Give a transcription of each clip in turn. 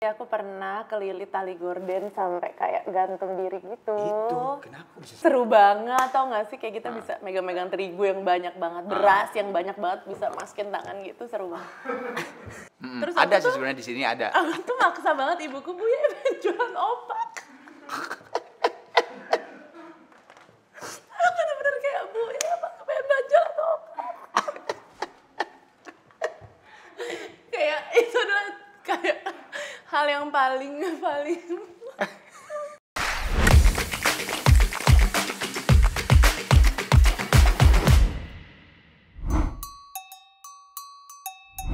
Aku pernah kelilit tali gorden sampai kayak gantung diri gitu. Itu kenapa bisa seru banget, tau gak sih? Kayak kita bisa megang-megang terigu yang banyak banget, beras yang banyak banget, bisa masukin tangan gitu, seru banget. Terus ada sih sebenarnya di sini ada. Aku tuh maksa banget ibuku, Bu ya pengen jualan opak. Aku bener-bener kayak, Bu ya aku pengen jualan opak. Kayak itu adalah kayak hal yang paling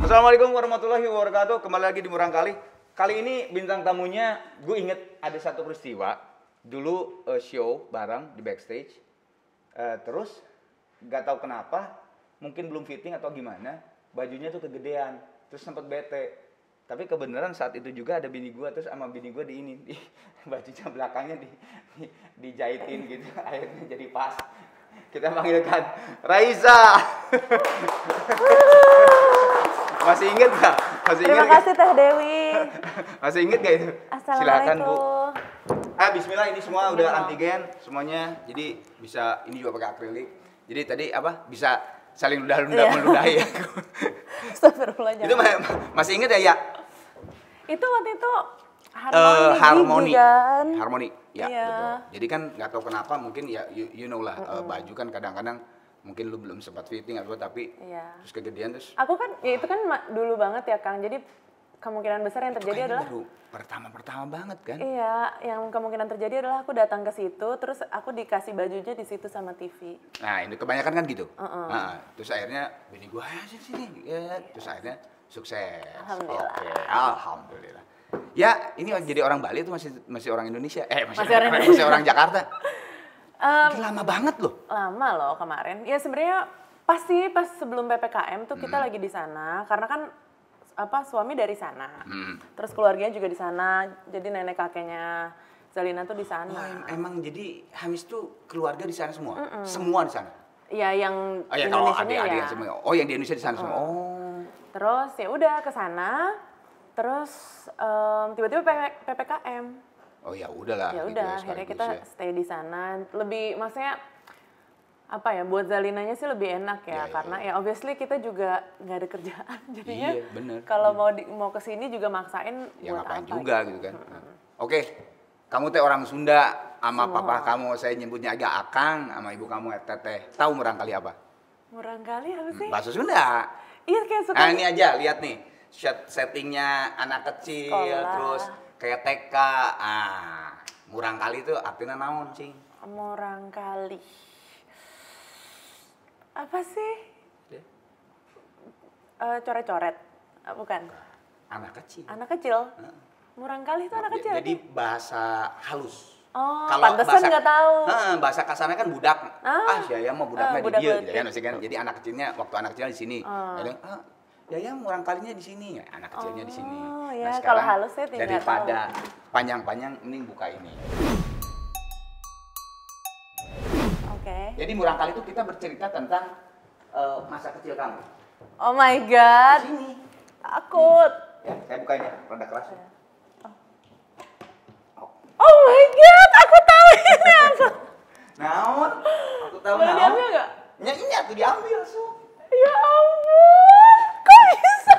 Assalamualaikum warahmatullahi wabarakatuh. Kembali lagi di Murang Kali. Kali ini bintang tamunya, gue inget ada satu peristiwa. Dulu show bareng di backstage. Terus gak tahu kenapa, mungkin belum fitting atau gimana, bajunya tuh kegedean. Terus sempet bete. Tapi kebenaran saat itu juga ada bini gue, terus sama bini gue bajunya belakangnya dijahitin gitu, akhirnya jadi pas. Kita panggilkan Raisa. Masih inget gak? Terima kasih Teh Dewi. Masih inget gak itu? Silakan Bu. Bismillah, ini semua udah antigen semuanya. Jadi bisa, ini juga pakai akrilik. Jadi tadi apa? Bisa saling meludahi ya. Astagfirullah. Itu masih inget ya? Itu waktu itu harmoni kan? Harmoni, ya iya. Betul. Jadi kan nggak tahu kenapa, mungkin ya you know lah, baju kan kadang-kadang mungkin lu belum sempat fitting atau tapi terus kegedean terus. Aku kan, ya itu kan dulu banget ya Kang. Jadi kemungkinan besar yang terjadi adalah baru pertama banget kan? Iya, yang kemungkinan terjadi adalah aku datang ke situ, terus aku dikasih bajunya di situ sama TV. Nah ini kebanyakan kan gitu. Nah, terus akhirnya bini gua sini, ya. Terus akhirnya sukses. Alhamdulillah. Oke, alhamdulillah. Ya, ini jadi orang Bali itu masih orang Indonesia. Masih orang Jakarta. Lama banget loh. Lama loh kemarin. Ya sebenarnya pas sebelum PPKM tuh kita lagi di sana, karena kan suami dari sana. Terus keluarganya juga di sana. Jadi nenek kakeknya Zalina tuh di sana. Oh, emang jadi Hamis tuh keluarga di sana semua? Semua di sana? Iya, yang Indonesia ya. Semua. Oh, yang di Indonesia di sana semua. Oh. Terus ya udah ke sana. Terus tiba-tiba PPKM. Oh ya udahlah. Ya udah, gitu, akhirnya kita stay di sana. Lebih, maksudnya apa ya? Buat Zalinanya sih lebih enak ya, karena ya obviously kita juga nggak ada kerjaan. Jadinya kalau mau kesini juga maksain ya buat ngapain apa? juga gitu kan. Oke, kamu teh orang Sunda, sama papa kamu saya nyebutnya agak akang, sama ibu kamu teteh. Tahu Murang Kali apa? Murang Kali apa sih? Bahasa Sunda. Iya kayak suka. Nah ini aja, lihat nih. Settingnya anak kecil, terus kayak TK. Murang Kali itu artinya naon, Cing? Murang Kali. Apa sih? Coret-coret. Bukan. Anak kecil. Anak kecil? Murang Kali itu anak kecil. Jadi bahasa halus. Oh, kalau pantesan nggak tahu. Bahasa kasarnya kan budak. Saya mau budaknya di dia gitu kan, maksudnya kan. Jadi anak kecilnya waktu anak kecilnya di sini. Jadi ya Murang Kalinya di sini ya, anak kecilnya di sini. Ya, kalau halus saya tidak daripada panjang-panjang mending buka ini. Oke. Jadi Murang Kali itu kita bercerita tentang masa kecil kamu. Oh my god. Di sini. Takut. Ya, saya buka ini, rada keras. Oh my god, aku tahu ini apa. Naon? Aku tahu boleh naon. Diambil nggak? Ya ini tuh diambil, so. Ya ampun, kok bisa?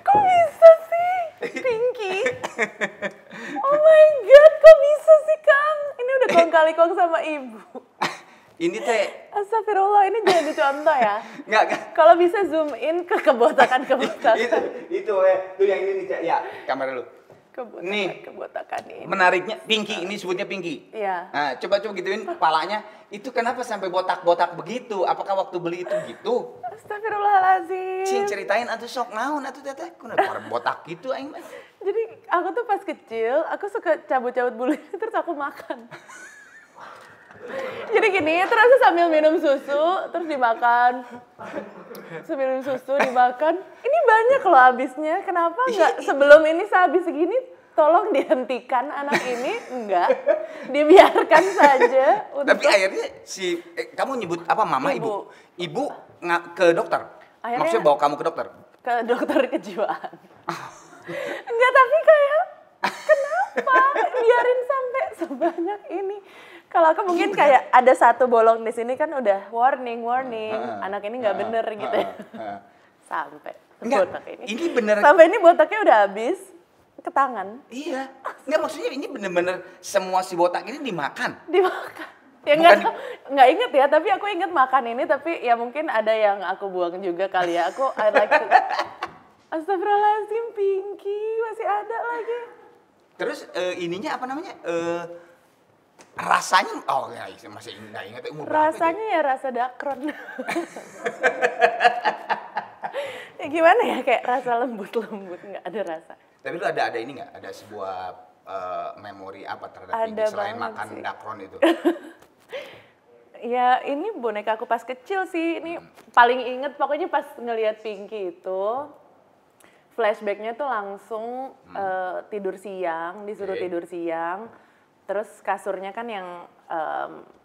Kok bisa sih, Pinky? Oh my god, kok bisa sih Kang? Ini udah kong kali kong sama ibu. Ini teh. Astagfirullah, ini jangan dicontoh ya. Enggak. Kalau bisa zoom in ke kebotakan. itu yang ini nih, ya, kamera lu. Kebotakan ini. Menariknya Pinky, ini sebutnya Pinky. Iya. Nah, coba gituin kepalanya. Itu kenapa sampai botak-botak begitu? Apakah waktu beli itu gitu? Astagfirullahaladzim. Cing, ceritain atuh sok naon atuh teteh. Kenapa botak gitu aing mah? Jadi aku tuh pas kecil, aku suka cabut-cabut bulu terus aku makan. Jadi gini, terus sambil minum susu, terus dimakan. Sambil minum susu, dimakan. Ini banyak loh habisnya. Kenapa enggak sebelum ini sehabis segini, tolong dihentikan anak ini? Enggak. Dibiarkan saja. Tapi akhirnya kamu nyebut apa, mama, ibu? Ibu ke dokter? Akhirnya, maksudnya bawa kamu ke dokter? Ke dokter kejiwaan. Ya tapi kayak kenapa biarin sampai sebanyak ini? Kalau aku mungkin kayak ada satu bolong di sini kan udah warning, anak ini nggak bener gitu ya. Sampai botak ini bener. Sampai ini botaknya udah habis ke tangan. Iya, nggak maksudnya ini bener-bener semua si botak ini dimakan. Dimakan. Ya nggak inget ya, tapi aku inget makan ini, tapi ya mungkin ada yang aku buang juga kali ya. Aku I like to. Astagfirullahaladzim, Pinky masih ada lagi. Terus ininya apa namanya? Rasanya, oh ya masih nggak ingat umur berapa. Rasanya ya rasa dakron. Ya gimana ya, kayak rasa lembut-lembut, nggak ada rasa. Tapi lu ada ini nggak? Ada sebuah memori apa terhadap ini selain makan sih dakron itu? Ya ini boneka aku pas kecil sih. Ini paling inget pokoknya pas ngelihat Pinky itu. Flashbacknya tuh langsung tidur siang, disuruh tidur siang. Terus kasurnya kan yang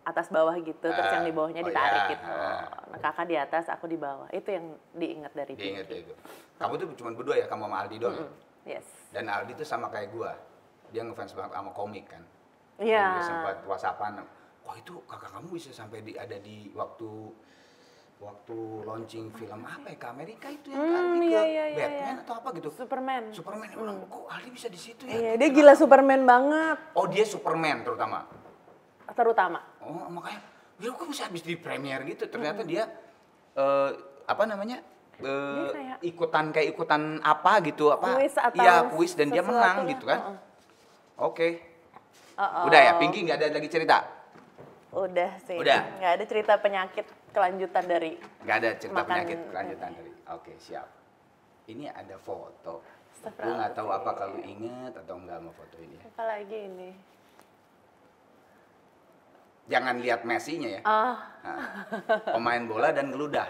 atas bawah gitu, terus yang di bawahnya ditarik gitu. Nah, kakak di atas, aku di bawah. Itu yang diingat dari Pinky. Diingat itu. Kamu tuh cuma berdua ya, kamu sama Aldi doang ya? Yes. Dan Aldi tuh sama kayak gua. Dia ngefans banget sama komik kan. Iya. Dia sempat whatsappan. Wah itu kakak kamu bisa sampai ada di waktu launching film apa ya, ke Amerika itu yang Aldi ke Batman atau apa gitu. Superman. Kok Aldi bisa di situ ya? Iya, dia gila Superman banget. Oh, dia Superman terutama. Oh, makanya ya kok bisa habis di premiere gitu. Ternyata dia apa namanya? Ikutan apa gitu, apa? Iya, kuis dan dia menang gitu kan. Oke. Udah ya, Pinky nggak ada lagi cerita? Udah sih. Udah. Nggak ada cerita penyakit kelanjutan dari. Nggak ada cerita penyakit kelanjutan dari. Oke, siap. Ini ada foto. Gue nggak tahu apa kalau inget atau enggak sama foto ini. Apa lagi ini? Jangan lihat Messi-nya ya. Pemain bola dan ngeludah.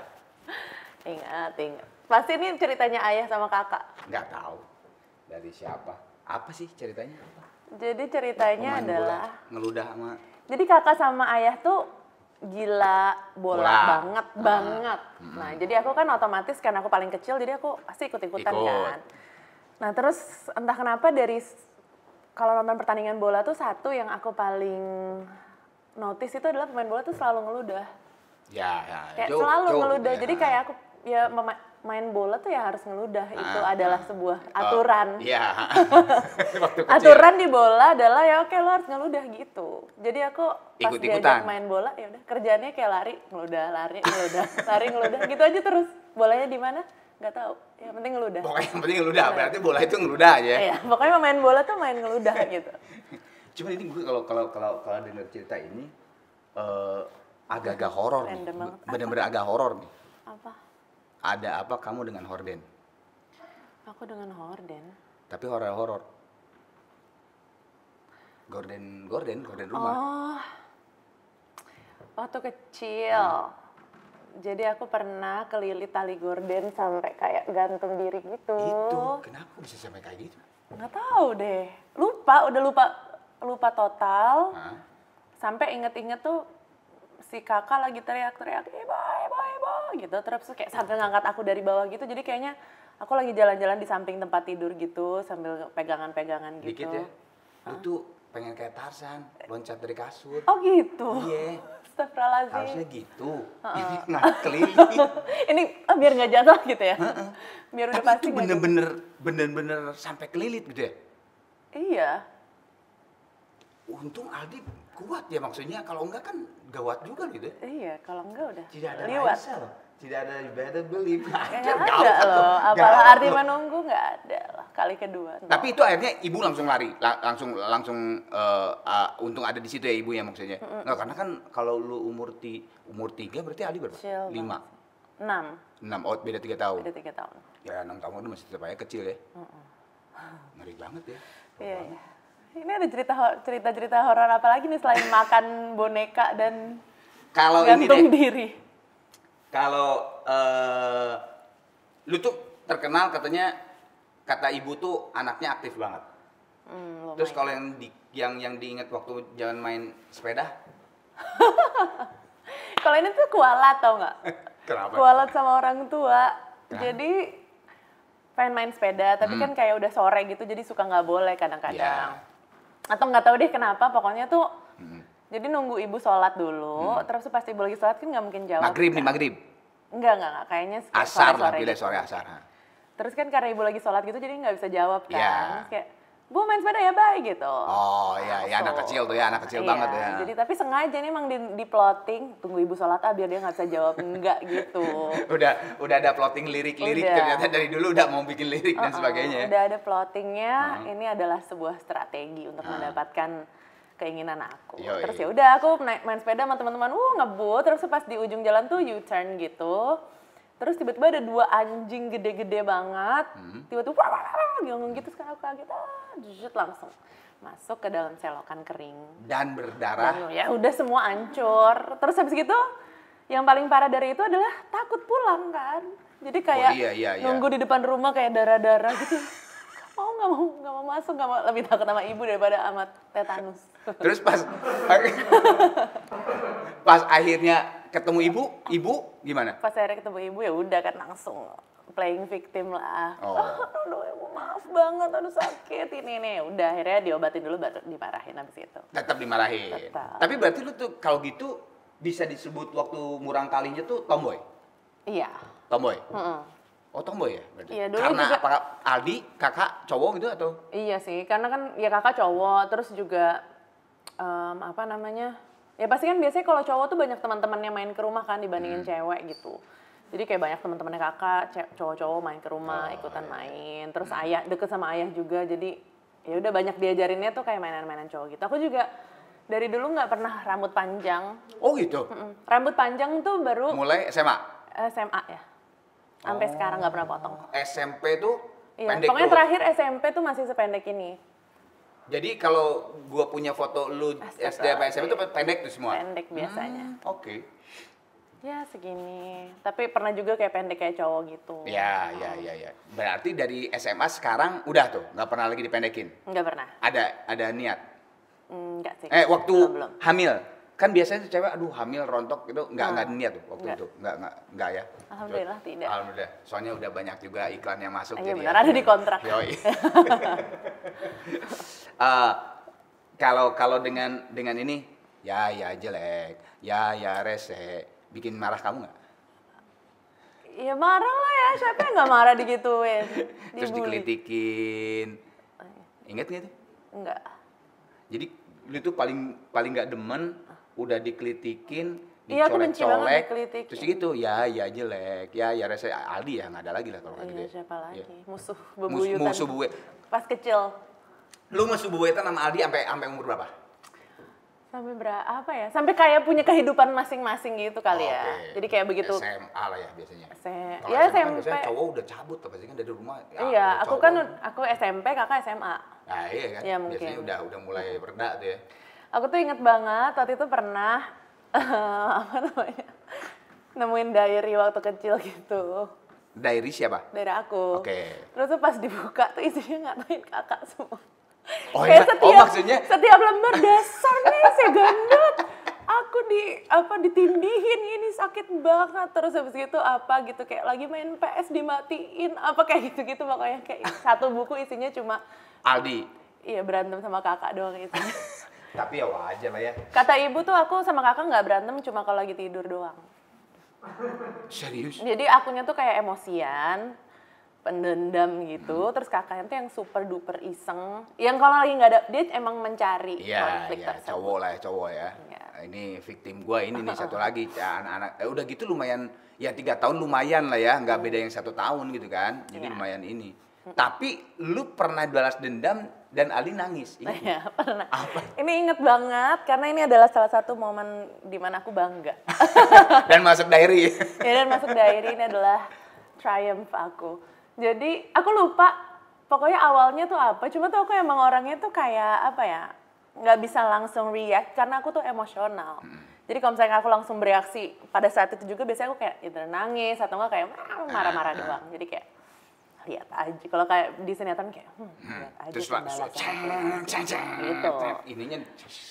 Ingat. Pasti ini ceritanya ayah sama kakak. Nggak tahu. Dari siapa? Apa sih ceritanya? Jadi ceritanya pemain adalah bola, ngeludah sama. Jadi kakak sama ayah tuh gila bola banget. Nah, jadi aku kan otomatis karena aku paling kecil, jadi aku pasti ikut-ikutan kan. Nah, terus entah kenapa dari kalau nonton pertandingan bola tuh satu yang aku paling notice itu adalah pemain bola tuh selalu ngeludah. Ya. Kayak selalu ngeludah. Jadi kayak aku ya main bola tuh ya harus ngeludah. Itu adalah sebuah aturan. Iya. Aturan di bola adalah ya oke, lo harus ngeludah gitu. Jadi aku pas diajak main bola ya udah kerjaannya kayak lari, ngeludah, lari, ngeludah gitu aja terus. Bolanya di mana? Nggak tahu. Yang penting ngeludah. Pokoknya yang penting ngeludah. Berarti bola itu ngeludah aja. Iya, pokoknya main bola tuh main ngeludah gitu. Cuma ini gue kalau dengar cerita ini agak-agak horor nih. Bener-bener agak horor nih. Apa? Ada apa kamu dengan horden? Aku dengan horden. Tapi horor. Gorden rumah. Oh. Waktu kecil. Jadi aku pernah kelilit tali gorden sampai kayak gantung diri gitu. Itu kenapa bisa sampai kayak gitu? Nggak tahu deh. Udah lupa total. Sampai inget-inget tuh si kakak lagi teriak-teriak, ibu gitu. Terus kayak sambil ngangkat aku dari bawah gitu. Jadi kayaknya aku lagi jalan-jalan di samping tempat tidur gitu sambil pegangan-pegangan gitu. Dikit ya. Lu tuh pengen kayak Tarzan, loncat dari kasur. Oh gitu? Iya. Astagfirullahaladzim. Harusnya gitu. Ini nggak keliling. Ini biar nggak jatuh gitu ya? Biar udah pasti. Tapi itu bener-bener sampai kelilit gitu ya? Iya. Untung Aldi kuat ya, maksudnya kalau enggak kan gawat juga gitu. Iya, kalau enggak udah tidak ada liwat. Raisa loh. Tidak ada better believe. Nggak ada loh. Apalah arti menunggu nggak ada lah. Kali kedua. Tapi itu akhirnya ibu langsung lari, langsung untung ada di situ ya ibu ya maksudnya. Nggak, karena kan kalau lu umur 3 berarti Aldi berapa? 5. 6. Oh, beda 3 tahun. Beda 3 tahun. Ya 6 tahun itu masih tetap aja kecil ya. Ngeri banget ya. Iya. Ini ada cerita horor apa lagi nih selain makan boneka dan kalau gantung diri? Kalau lu tuh terkenal katanya, kata ibu tuh anaknya aktif banget. Terus kalau yang diingat waktu jalan main sepeda? Kalau ini tuh kualat, tau nggak? Kenapa? Kualat sama orang tua. Jadi pengen main sepeda, tapi kan kayak udah sore gitu, jadi suka nggak boleh kadang-kadang. Atau nggak tahu deh kenapa, pokoknya tuh jadi nunggu ibu sholat dulu, terus pas ibu lagi sholat kan nggak mungkin jawab. Maghrib kan. nih, maghrib. Enggak, kayaknya Asar lah, sore-sore pilih gitu. sore asar. Terus kan karena ibu lagi sholat gitu, jadi nggak bisa jawab kan. Iya. Terus kayak, Bu main sepeda ya, bye gitu. Oh iya, ya anak kecil tuh ya, anak kecil banget ya. Jadi tapi sengaja nih emang di plotting, tunggu ibu sholat biar dia nggak bisa jawab enggak gitu. Udah ada plotting lirik-lirik, Udah. ternyata dari dulu udah mau bikin lirik dan sebagainya. Udah ada plottingnya, ini adalah sebuah strategi untuk mendapatkan keinginan aku. Yoi. Terus ya udah aku main sepeda sama teman-teman, ngebut, terus pas di ujung jalan tuh U-turn gitu. Terus tiba-tiba ada 2 anjing gede-gede banget, tiba-tiba ngomong gitu, sekarang aku kaget, jujut langsung masuk ke dalam selokan kering. Dan berdarah. Dan ya udah semua hancur. Terus habis gitu, yang paling parah dari itu adalah takut pulang kan. Jadi kayak iya. nunggu di depan rumah kayak darah-darah gitu. Nggak mau masuk, nggak mau, lebih takut sama ibu daripada sama tetanus. Terus pas akhirnya ketemu ibu gimana? Pas akhirnya ketemu ibu ya udah kan langsung playing victim lah. Oh. Aduh ibu maaf banget, aduh sakit ini nih. Udah akhirnya diobatin dulu baru dimarahin habis itu. Tetap dimarahin. Tetap. Tapi berarti lu tuh kalau gitu bisa disebut waktu murang kalinya tuh tomboy? Iya. Tomboy? Oh tomboy ya berarti? Iya, dulu karena juga- apa Aldi, kakak, cowok gitu atau? Iya sih, karena kan ya kakak cowok, terus juga apa namanya, ya pasti kan biasanya kalau cowok tuh banyak teman-temannya main ke rumah kan dibandingin cewek gitu. Jadi kayak banyak teman-temannya kakak, cowok-cowok main ke rumah, ikutan main. Terus ayah, deket sama ayah juga, jadi ya udah banyak diajarinnya tuh kayak mainan-mainan cowok gitu. Aku juga dari dulu nggak pernah rambut panjang. Oh gitu? Rambut panjang tuh baru Mulai SMA? SMA ya. Sampai sekarang nggak pernah potong. SMP tuh Iya, pendek pokoknya terus? terakhir SMP tuh masih sependek ini. Jadi kalau gua punya foto lu SD apa SMP itu pendek tuh semua? Pendek biasanya. Oke. Ya segini. Tapi pernah juga kayak pendek kayak cowok gitu. Ya. Berarti dari SMA sekarang udah tuh, nggak pernah lagi dipendekin? Nggak pernah. Ada niat? Enggak sih. Waktu Belum. hamil? Kan biasanya tuh cewek, aduh hamil rontok gitu, nggak niat tuh waktu Nggak. itu? Nggak ya? Alhamdulillah tidak. Alhamdulillah, soalnya udah banyak juga iklan yang masuk. Iya jadi benar, ya. ada di kontrak. Yoi. Kalau dengan ini, ya jelek, ya rese, bikin marah kamu nggak? Ya marah lah ya, siapa yang nggak marah digituin? Terus Dibully. dikelitikin, inget nggak tuh? Enggak. Jadi lu tuh paling nggak demen, udah dikelitikin, Iya, aku benci banget dicolek-colek, dikelitikin. terus gitu, ya jelek, ya rese. Aldi ya nggak ada lagi lah kalau kayak gitu. Iya, ya. siapa lagi? Iya. Musuh bebuyutan. Musuh buwe. Pas kecil. Lu musuh bebuyutan sama Aldi sampai umur berapa? Sampai berapa ya? Sampai kayak punya kehidupan masing-masing gitu kali ya. Oke. Jadi kayak begitu. SMA lah ya biasanya. Kalau Ya SMA kan SMP. biasanya cowok udah cabut pasti kan dari rumah. Ya, Iya, aku cowok. kan aku SMP, kakak SMA. Nah iya kan, Iya, mungkin. biasanya udah mulai berda tuh ya. Aku tuh inget banget waktu itu pernah apa namanya? Nemuin diary waktu kecil gitu. Diary siapa? Dari aku. Oke. Terus tuh pas dibuka tuh isinya ngatain kakak semua. Oh Kayak ya? Oh maksudnya? setiap lembar dasar nih saya gendut. Aku ditindihin ini sakit banget, terus habis gitu apa gitu kayak lagi main PS dimatiin apa kayak gitu-gitu, makanya kayak satu buku isinya cuma Aldi. iya berantem sama kakak doang itu. Tapi ya wajar lah ya. Kata ibu tuh aku sama kakak nggak berantem cuma kalau lagi tidur doang. Serius? Jadi akunya tuh kayak emosian, pendendam gitu, terus kakaknya tuh yang super duper iseng, yang kalau lagi nggak ada dia emang mencari Iya, konflik iya, tersebut. cowok ya. Iya. Ini victim gua ini nih satu lagi, anak-anak. Udah gitu lumayan, ya 3 tahun lumayan lah ya, nggak beda yang 1 tahun gitu kan. Jadi Iya. lumayan ini. Tapi lu pernah balas dendam dan Ali nangis. Ingat nggak? Iya, pernah. Apa? Ini inget banget karena ini adalah salah satu momen di mana aku bangga. Dan masuk diary. Ya dan masuk diary ini adalah triumph aku. Jadi aku lupa pokoknya awalnya tuh apa. Cuma tuh aku emang orangnya tuh kayak apa ya, nggak bisa langsung react karena aku tuh emosional. Jadi kalau misalnya aku langsung bereaksi pada saat itu juga biasanya aku kayak either nangis atau enggak kayak marah-marah doang. Jadi kayak lihat aja. Kalau kayak di sinetron kayak lihat aja Terus pembalasan aku. Gitu. Ininya.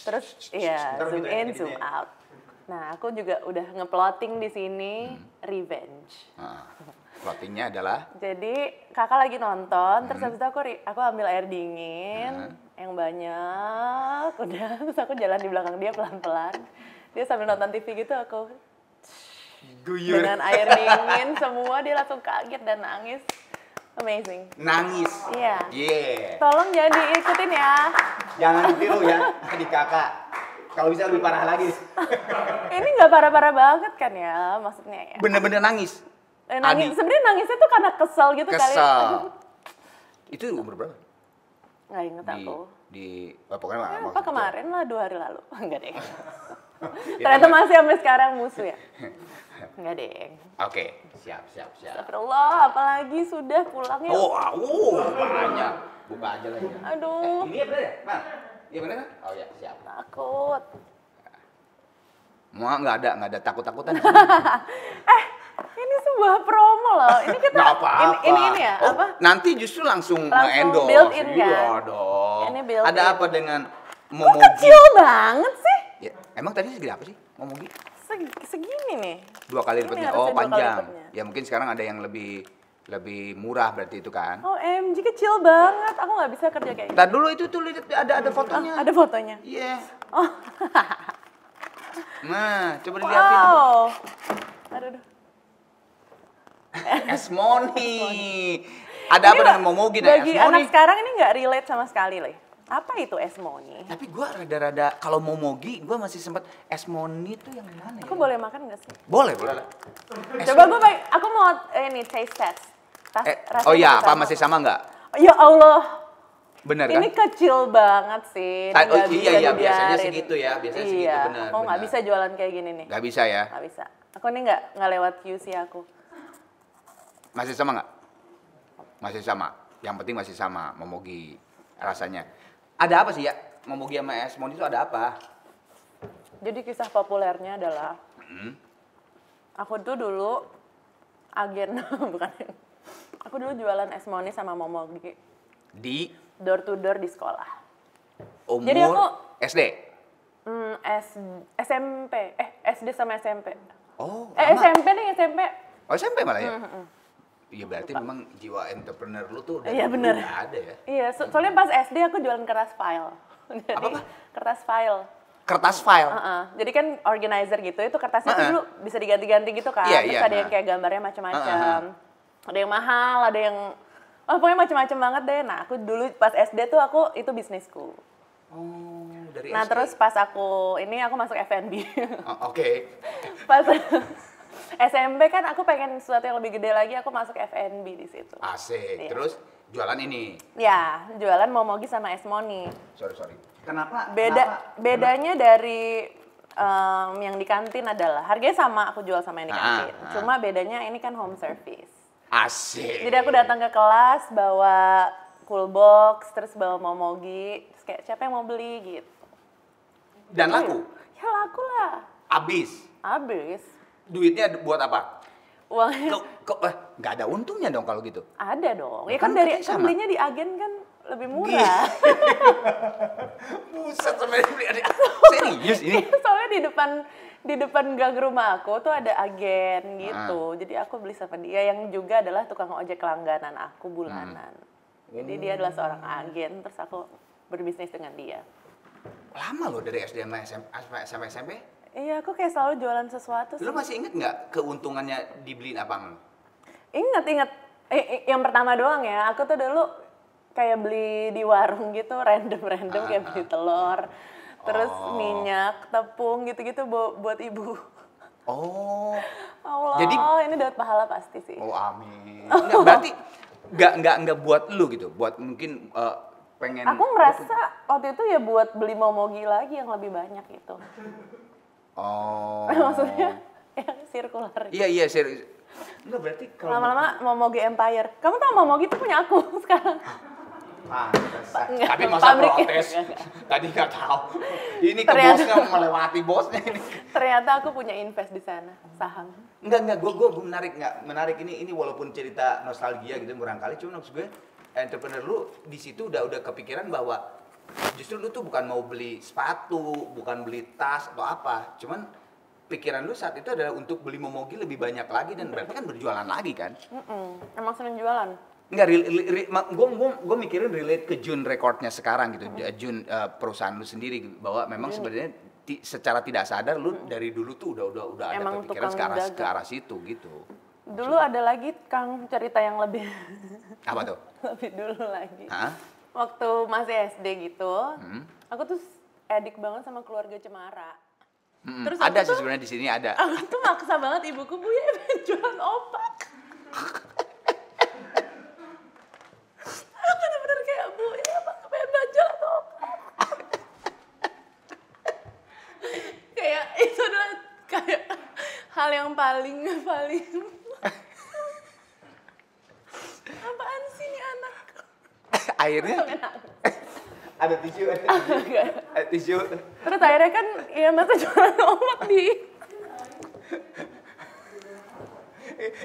Terus iya Ntar zoom gitu ya, in, gitu zoom ya. out. Nah aku juga udah ngeplotting di sini revenge. Plottingnya adalah? Jadi kakak lagi nonton, terus habis itu aku ambil air dingin yang banyak, udah terus aku jalan di belakang dia pelan-pelan. Dia sambil nonton TV gitu, aku Guyur. dengan air dingin semua, dia langsung kaget dan nangis. Amazing. Nangis? Iya. Yeah. Tolong jangan diikutin ya. Jangan ditiru ya, adik kakak. Kalau bisa lebih parah lagi. Ini nggak parah-parah banget kan ya, maksudnya ya. Bener-bener nangis? Nangis, sebenarnya nangisnya tuh karena kesel gitu kali. Kesel. Itu umur berapa? Nggak inget aku. Pokoknya Ya, maksud apa kemarin lah, 2 hari lalu. Enggak deh. Itu Ternyata masih sampai sekarang musuh ya. Enggak deh. Oke, siap. Astagfirullah, apalagi sudah pulang ya. Banyak. Buka aja lagi. Aduh. Ini ya bener ya? Mana? Iya bener kan? Oh ya, siap. Takut. Nggak ada takut-takutan. Ini sebuah promo loh. Ini kita Nggak apa-apa. ini ya, Oh, apa? nanti justru langsung endorse. built-in kan? Iya dong. Ini built-in. Ada apa dengan Kok Momogi? kecil banget sih? Ya, emang tadi segede apa sih Momogi? Segini nih. 2 kali Ini lipatnya. harusnya Oh, 2 kali panjang. lipatnya. Ya mungkin sekarang ada yang lebih murah berarti itu kan. Oh, MG kecil banget. Aku nggak bisa kerja kayak gitu. Ntar dulu itu tuh lihat ada fotonya. Ada fotonya. Iya. Oh. Nah, coba dilihatin. Wow. Aduh. Esmoni. Ada apa dengan Momogi dan Bagi Esmoni? anak sekarang ini nggak relate sama sekali, Le. Apa itu Esmoni? Tapi gue rada-rada, kalau Momogi gue masih sempet Esmoni tuh yang mana ya? Aku boleh makan nggak sih? Boleh lah. Coba aku mau ini taste test. Rasanya Oh iya, sama. apa masih sama nggak? Ya Allah. Bener kan? Ini kecil banget sih. Oh, nggak iya, bisa iya, biasanya dibiarin. segitu ya, biasanya iya. segitu, benar, Aku nggak benar. bisa jualan kayak gini nih. Nggak bisa ya? Nggak bisa. Aku ini nggak lewat QC aku. Masih sama nggak? Masih sama. Yang penting masih sama Momogi rasanya. Ada apa sih ya? Momogi sama Esmoni itu ada apa? Jadi kisah populernya adalah aku tuh dulu agen bukan. Aku dulu jualan Esmoni sama Momogi Di door to door di sekolah. umur Jadi aku- SD? SMP, SD sama SMP. Oh, SMP nih, SMP. Oh, SMP malah ya? Iya berarti memang jiwa entrepreneur lu tuh dari Iya, dulu bener. udah ada ya? Iya, soalnya pas SD aku jualan kertas file. Jadi, Apa? kertas file. Kertas file? Jadi kan organizer gitu, itu kertasnya tuh dulu bisa diganti-ganti gitu kan. Iya, Terus iya, ada yang kayak gambarnya macam-macam. Ada yang mahal, ada yang pokoknya macam-macam banget deh. Nah, aku dulu pas SD tuh itu bisnisku. Oh, dari Nah, SD? terus pas aku masuk F&B. Oh, oke. Pas SMP kan aku pengen sesuatu yang lebih gede lagi, aku masuk F&B di situ. Asik. Iya. Terus jualan ini. Ya, jualan Momogi sama Esmoni. Sorry. Kenapa? Bedanya dari yang di kantin adalah harganya sama, aku jual sama yang di kantin. Cuma bedanya ini kan home service. Asik. Jadi aku datang ke kelas bawa cool box, terus bawa Momogi, terus kayak siapa yang mau beli gitu. Dan laku? Ya laku lah. Habis. Duitnya buat apa? Uangnya Nggak ada untungnya dong kalau gitu? ada dong. Ya Kan kan dari katanya sama. belinya di agen kan lebih murah. Buset sampai beli ada. Serius ini? Soalnya di depan gang rumah aku tuh ada agen gitu. Jadi aku beli sama dia yang juga adalah tukang ojek langganan aku bulanan. Jadi dia adalah seorang agen, terus aku berbisnis dengan dia. Lama loh dari SD sampai SMP? Iya, aku kayak selalu jualan sesuatu sih. Lu masih inget nggak keuntungannya dibeliin apaan? Ingat. Yang pertama doang ya, aku tuh dulu kayak beli di warung gitu, random kayak beli telur. Terus minyak, tepung gitu-gitu buat ibu. Oh. Allah, Jadi ini dapat pahala pasti sih. Oh, amin. Nggak, berarti nggak buat lu gitu, buat mungkin pengen. Aku merasa waktu itu ya buat beli Momogi lagi yang lebih banyak gitu. Oh. Maksudnya yang sirkular. Iya serius. Enggak berarti kalau Lama-lama Momogi Empire. Kamu tahu Momogi itu punya aku sekarang. Enggak, tapi masa pabrik. protes? Tadi nggak tahu. Ini ke Ternyata. bosnya melewati bosnya ini. Ternyata aku punya invest di sana, saham. Enggak, gue menarik ini walaupun cerita nostalgia gitu barangkali, cuma maksud gue entrepreneur lu di situ udah kepikiran bahwa justru lu tuh bukan mau beli sepatu, bukan beli tas atau apa, cuman pikiran lu saat itu adalah untuk beli Momogi lebih banyak lagi dan berarti kan berjualan lagi kan? Emang seneng jualan. Enggak, gue mikirin relate ke Jun Recordnya sekarang gitu, Jun perusahaan lu sendiri bahwa memang sebenarnya secara tidak sadar lu dari dulu tuh udah ada Emang kepikiran ke arah situ gitu. Dulu ada lagi Kang cerita yang lebih Apa tuh? lebih dulu lagi. Hah? Waktu masih SD gitu, aku tuh edik banget sama keluarga Cemara. Terus ada sih sebenarnya di sini ada. Aku tuh maksa banget ibuku, Bu ya pengen jualan opak. Aku bener-bener kayak, Bu ya aku pengen jualan opak. Kayak itu adalah kayak hal yang paling apaan sih nih anak? Akhirnya ada tisu. Terus akhirnya kan ya masa jualan opak di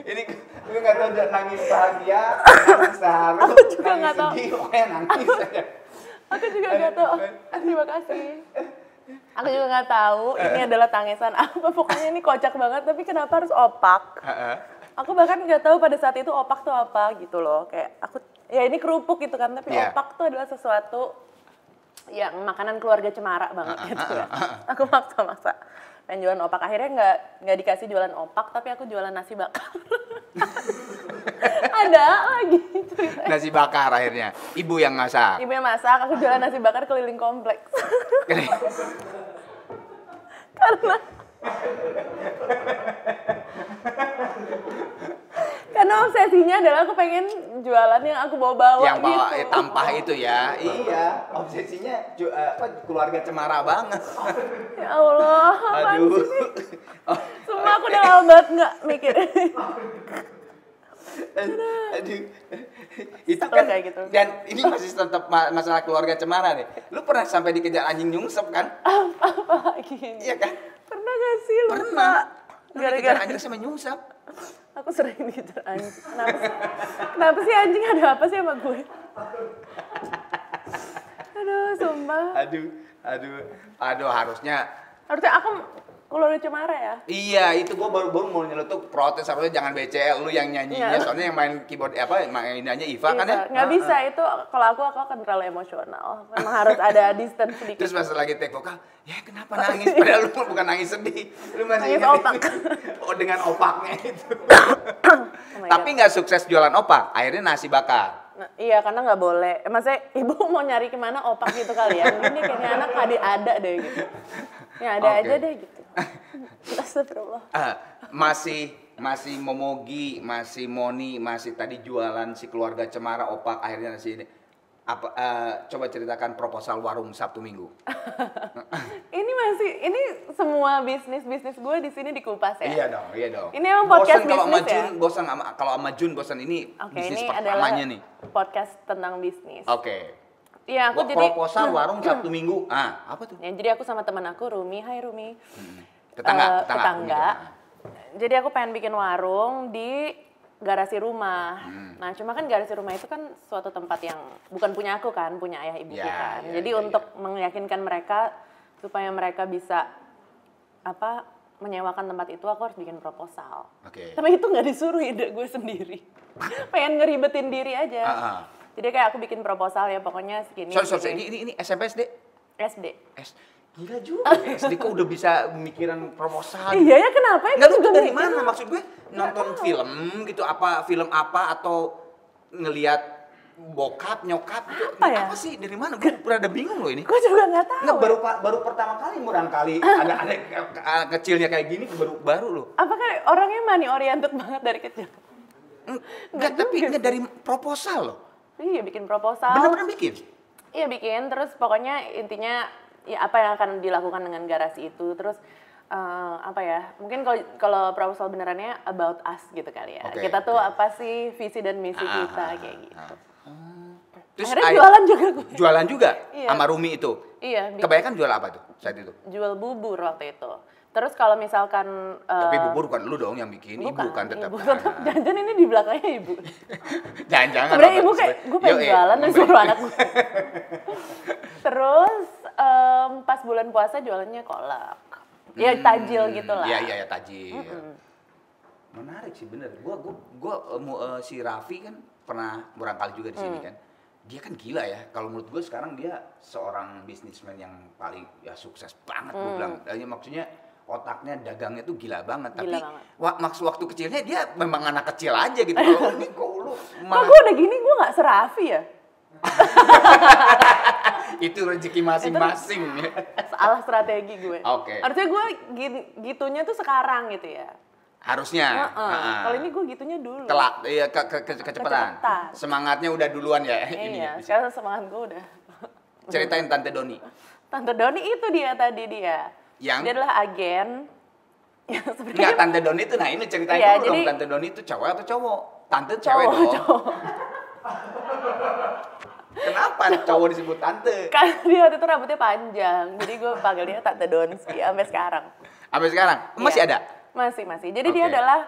ini gue nggak tahu nangis bahagia, nangis haru, aku juga nggak tahu. Nangis aja. Aku juga nggak tahu. Terima kasih. Aku juga nggak tahu ini adalah tangisan apa. Pokoknya ini kocak banget. Tapi kenapa harus opak? Aku bahkan nggak tahu pada saat itu opak tuh apa gitu loh. Kayak aku ya ini kerupuk gitu kan. Tapi opak tuh adalah sesuatu yang makanan keluarga Cemara banget gitu ya. Aku maksa pengen jualan opak. Akhirnya nggak dikasih jualan opak, tapi aku jualan nasi bakar. Ada lagi ceritanya. Nasi bakar akhirnya. Ibu yang masak. Ibu yang masak, aku jualan nasi bakar keliling kompleks. Karena obsesinya adalah aku pengen jualan yang aku bawa-bawa yang bawa gitu. tampah itu ya. Iya, obsesinya keluarga Cemara banget. Ya Allah, Aduh. Semua aku udah lama banget nggak mikir. Aduh. Itu kan kayak gitu. Dan ini masih tetap masalah keluarga Cemara nih. Lu pernah sampai dikejar anjing nyungsep kan? Apa gini? Iya kan? Pernah gak sih lu? Pernah. Lu dikejar Gara-gara anjing sama nyungsep. aku sering dikejar anjing. Kenapa sih anjing ada apa sih sama gue? Aduh, sumpah. Aduh harusnya aku keluarga Cemara ya? Iya, itu gua baru mau nyeletuk protes harusnya jangan BCL lu yang nyanyinya, soalnya yang main keyboard mainannya Iva kan ya? Nggak bisa, itu kalau aku akan terlalu emosional. Memang harus ada distance sedikit. Terus pas lagi take vokal, ya kenapa nangis? Padahal lu bukan nangis sedih, lu masih nangis opak. Oh dengan opaknya itu. Oh tapi nggak sukses jualan opak, akhirnya nasi bakar. Nah, iya karena nggak boleh. Maksudnya ibu mau nyari kemana opak gitu kali ya. Ini kayaknya anak ada deh gitu. Ya ada aja deh gitu. Astagfirullah. Masih Momogi, masih Moni, masih tadi jualan si keluarga Cemara opak akhirnya nasi ini. Coba ceritakan proposal warung Sabtu Minggu. ini semua bisnis gue di sini dikupas ya. Iya dong. Ini emang podcast bosan bisnis kalau sama Jun bosan ini bisnis ini pertamanya nih. Podcast tentang bisnis. Oke. Iya, aku jadi proposal warung Sabtu Minggu. Apa tuh? Ya, jadi aku sama teman aku Rumi, hai Rumi. Tetangga. Jadi aku pengen bikin warung di garasi rumah. Nah, cuma kan garasi rumah itu kan suatu tempat yang bukan punya aku kan, punya ayah ibuku kan. Jadi untuk meyakinkan mereka supaya mereka bisa menyewakan tempat itu, aku harus bikin proposal. Tapi itu nggak disuruh, ide gue sendiri. Pengen ngeribetin diri aja. Jadi kayak aku bikin proposal ya, pokoknya segini. Sorry, ini SMP SD? SD. Gila juga, SD kok udah bisa mikirin proposal. Iya ya, kenapa ya? Nggak, lu dari mana? Maksud gue nonton film gitu, film apa atau ngelihat bokap, nyokap gitu. Apa sih? Dari mana? Gue berada bingung loh ini. Gue juga nggak tahu. Nggak, baru pertama kali barangkali ada kecilnya kayak gini, baru loh. Apakah orangnya money oriented banget dari kecil? Enggak, tapi nggak dari proposal loh. Iya, bikin proposal. Bener-bener bikin? Iya, bikin. Terus pokoknya intinya ya apa yang akan dilakukan dengan garasi itu. Terus mungkin kalau proposal benerannya about us gitu kali ya. Kita tuh apa sih visi dan misi kita kayak gitu. Terus akhirnya jualan juga gue. Jualan juga? Iya. Sama Rumi itu? Iya. Kebanyakan jual apa tuh saat itu? Jual bubur waktu itu. Terus kalau misalkan tapi bubur bukan lu dong yang bikin, ibu kan tetap. Jangan ini di belakangnya ibu. Jangan. Sebenarnya ibu kayak gue pengen jualan dan suruh anak gue. Terus pas bulan puasa jualannya kolak. Ya tajil gitu lah. Iya tajil. Menarik sih bener. Si Raffi kan pernah murang kali juga di sini kan. Dia kan gila ya. Kalau menurut gue sekarang dia seorang bisnismen yang paling ya sukses banget gue bilang. Maksudnya otaknya dagangnya tuh gila banget. Tapi waktu kecilnya dia memang anak kecil aja gitu. Kalau ini kok lu kok gue udah gini gue nggak se-Raffi ya? Itu rezeki masing-masing. Salah strategi gue. Oke. Harusnya gue gitunya tuh sekarang gitu ya. Harusnya. Kalau ini gue gitunya dulu. Iya kecepatan. Semangatnya udah duluan ya. Iya, sekarang semangat gue udah. Ceritain Tante Doni. Tante Doni itu dia tadi dia. Yang? Dia adalah agen. Enggak, Tante Doni itu, nah ini ceritain iya, dulu jadi, dong, Tante Doni itu cowok atau cowok? Tante cewek dong. Cowok. Kenapa cowok disebut tante? Karena dia waktu itu rambutnya panjang, jadi gue panggil dia Tante Donski sampai sekarang. Sampai sekarang? Masih ada? Masih. Jadi dia adalah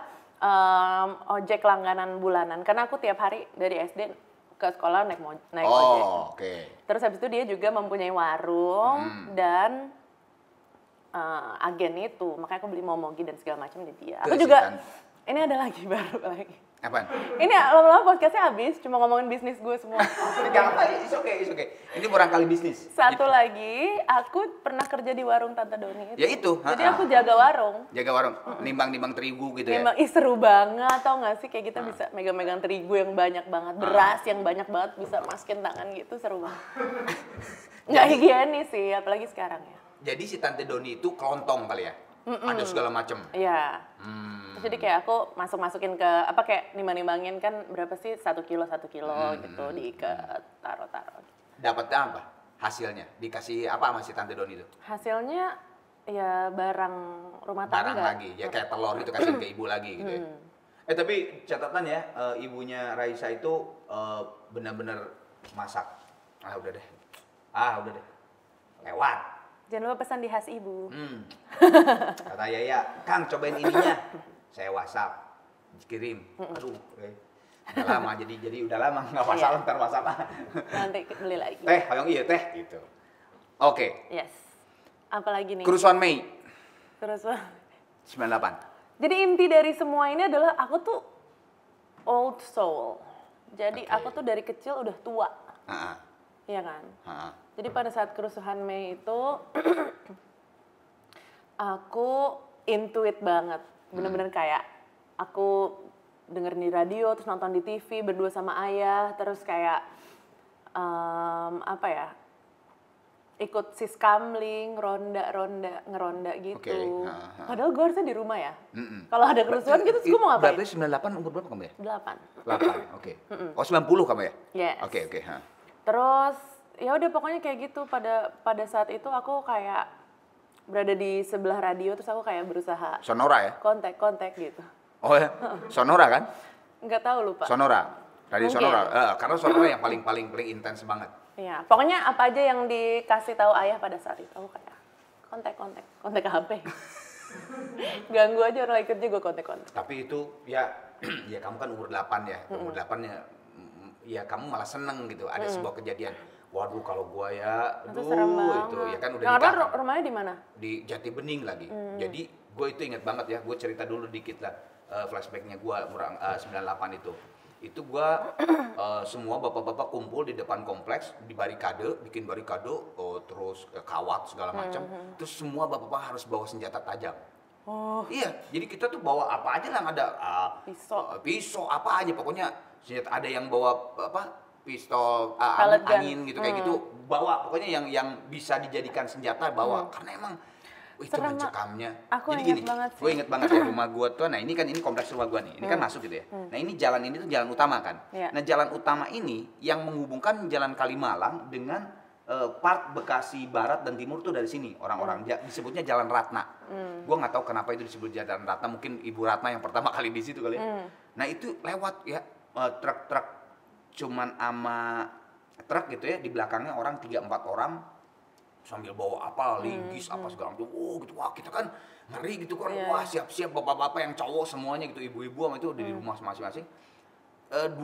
ojek langganan bulanan. Karena aku tiap hari dari SD ke sekolah naik ojek. Oke. Terus habis itu dia juga mempunyai warung dan agen itu. Makanya aku beli momogi dan segala macam di dia. Aku juga, ini ada lagi baru lagi. Apaan? Ini lama-lama podcastnya habis, cuma ngomongin bisnis gue semua. Gak apa, it's okay. Ini murang kali bisnis. Satu lagi, aku pernah kerja di warung Tante Doni itu. Ya itu. Jadi aku jaga warung. Jaga warung, nimbang-nimbang terigu gitu ya? Ih seru banget, tau gak sih? Kayak kita bisa megang-megang terigu yang banyak banget, beras yang banyak banget, bisa masukin tangan gitu, seru banget. Nggak higienis sih, apalagi sekarang ya. Jadi si Tante Doni itu kelontong kali ya? Ada segala macam. Iya. Terus jadi kayak aku masukin ke kayak nimbang-nimbangin kan berapa sih 1 kilo gitu diikat taruh. Dapatnya apa hasilnya? Dikasih apa sama si Tante Doni itu? Hasilnya ya barang rumah tangga. Barang lagi, ya kayak telur gitu kasih ke ibu lagi gitu ya. Tapi catatan ya, ibunya Raisa itu benar-benar masak. Udah deh. Lewat. Jangan lupa pesan di khas ibu. Kata Yaya, Kang cobain ininya. Saya WhatsApp, kirim. Aduh, udah lama jadi udah lama nggak masalah, ntar WhatsApp. Nanti beli lagi. Teh, hayang iya teh gitu. Oke. Yes. Apalagi nih? Kerusuhan Mei. Kerusuhan. 98. Jadi inti dari semua ini adalah aku tuh old soul. Jadi aku tuh dari kecil udah tua. Iya kan? Jadi pada saat kerusuhan Mei itu aku intuit banget. Bener-bener kayak aku dengerin di radio, terus nonton di TV berdua sama ayah, terus kayak ikut siskamling, ngeronda gitu. Padahal gue harusnya di rumah ya. Kalau ada kerusuhan gitu, terus gue mau ngapain? Berarti 98 umur berapa kamu ya? 8, oke. Oh 90 kamu ya? Yes. Oke. Terus ya udah pokoknya kayak gitu pada saat itu aku kayak berada di sebelah radio terus aku kayak berusaha Sonora ya? kontak gitu. Oh ya? Sonora kan? Nggak tahu lupa. Sonora. Radio Mungkin. Sonora. Karena Sonora yang paling intens banget. Iya, pokoknya apa aja yang dikasih tahu ayah pada saat itu aku kayak kontak HP. Ganggu aja orang lagi kerja gue kontak. Tapi itu ya kamu kan umur 8 ya. Umur 8 ya kamu malah seneng gitu. Ada sebuah kejadian. Waduh kalau gua ya, itu ya kan udah nikah. Karena rumahnya di mana? Di Jati Bening lagi. Jadi gua itu inget banget ya, gua cerita dulu dikit lah flashbacknya gua 98 itu. Itu gua semua bapak-bapak kumpul di depan kompleks di bikin barikade, terus kawat segala macam. Terus semua bapak-bapak harus bawa senjata tajam. Oh. Iya, jadi kita tuh bawa apa aja lah, ada pisau apa aja pokoknya senjata. Ada yang bawa pistol angin gitu kayak gitu, bawa pokoknya yang bisa dijadikan senjata bawa. Karena emang itu mencekamnya. Jadi gini, gue inget banget ya rumah gue tuh. Nah ini kompleks rumah gue nih, ini kan masuk gitu ya. Nah ini tuh jalan utama kan. Nah jalan utama ini yang menghubungkan Jalan Kalimalang dengan part Bekasi Barat dan Timur tuh dari sini. Orang-orang disebutnya Jalan Ratna. Gue nggak tahu kenapa itu disebut Jalan Ratna, mungkin Ibu Ratna yang pertama kali di situ kali ya. Nah itu lewat ya truk-truk, cuman ama truk gitu ya, di belakangnya orang 3-4 orang sambil bawa linggis apa segala macam. Gitu, wah kita kan ngeri gitu kan. Wah siap-siap bapak-bapak yang cowok semuanya gitu, ibu-ibu sama itu di rumah masing-masing. 1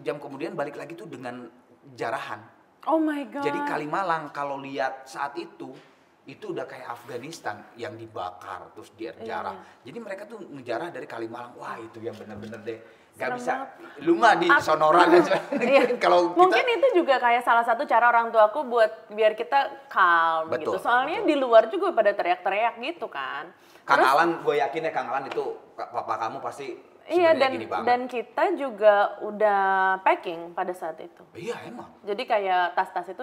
jam kemudian balik lagi tuh dengan jarahan. Oh my god. Jadi Kalimalang kalau lihat saat itu itu udah kayak Afghanistan yang dibakar terus dijarah. Jadi mereka tuh ngejarah dari Kalimalang. Wah, itu yang bener-bener deh. Gak Serem bisa, banget. lu mah di sonoran aja. Kalau kita, Mungkin itu juga kayak salah satu cara orang tuaku buat biar kita calm gitu. Betul, Soalnya betul. di luar juga pada teriak-teriak gitu kan. Kang Terus, Alan, gue yakin ya Kang Alan itu papa kamu pasti iya, sebenarnya gini banget. dan kita juga udah packing pada saat itu. Iya emang. Jadi kayak tas-tas itu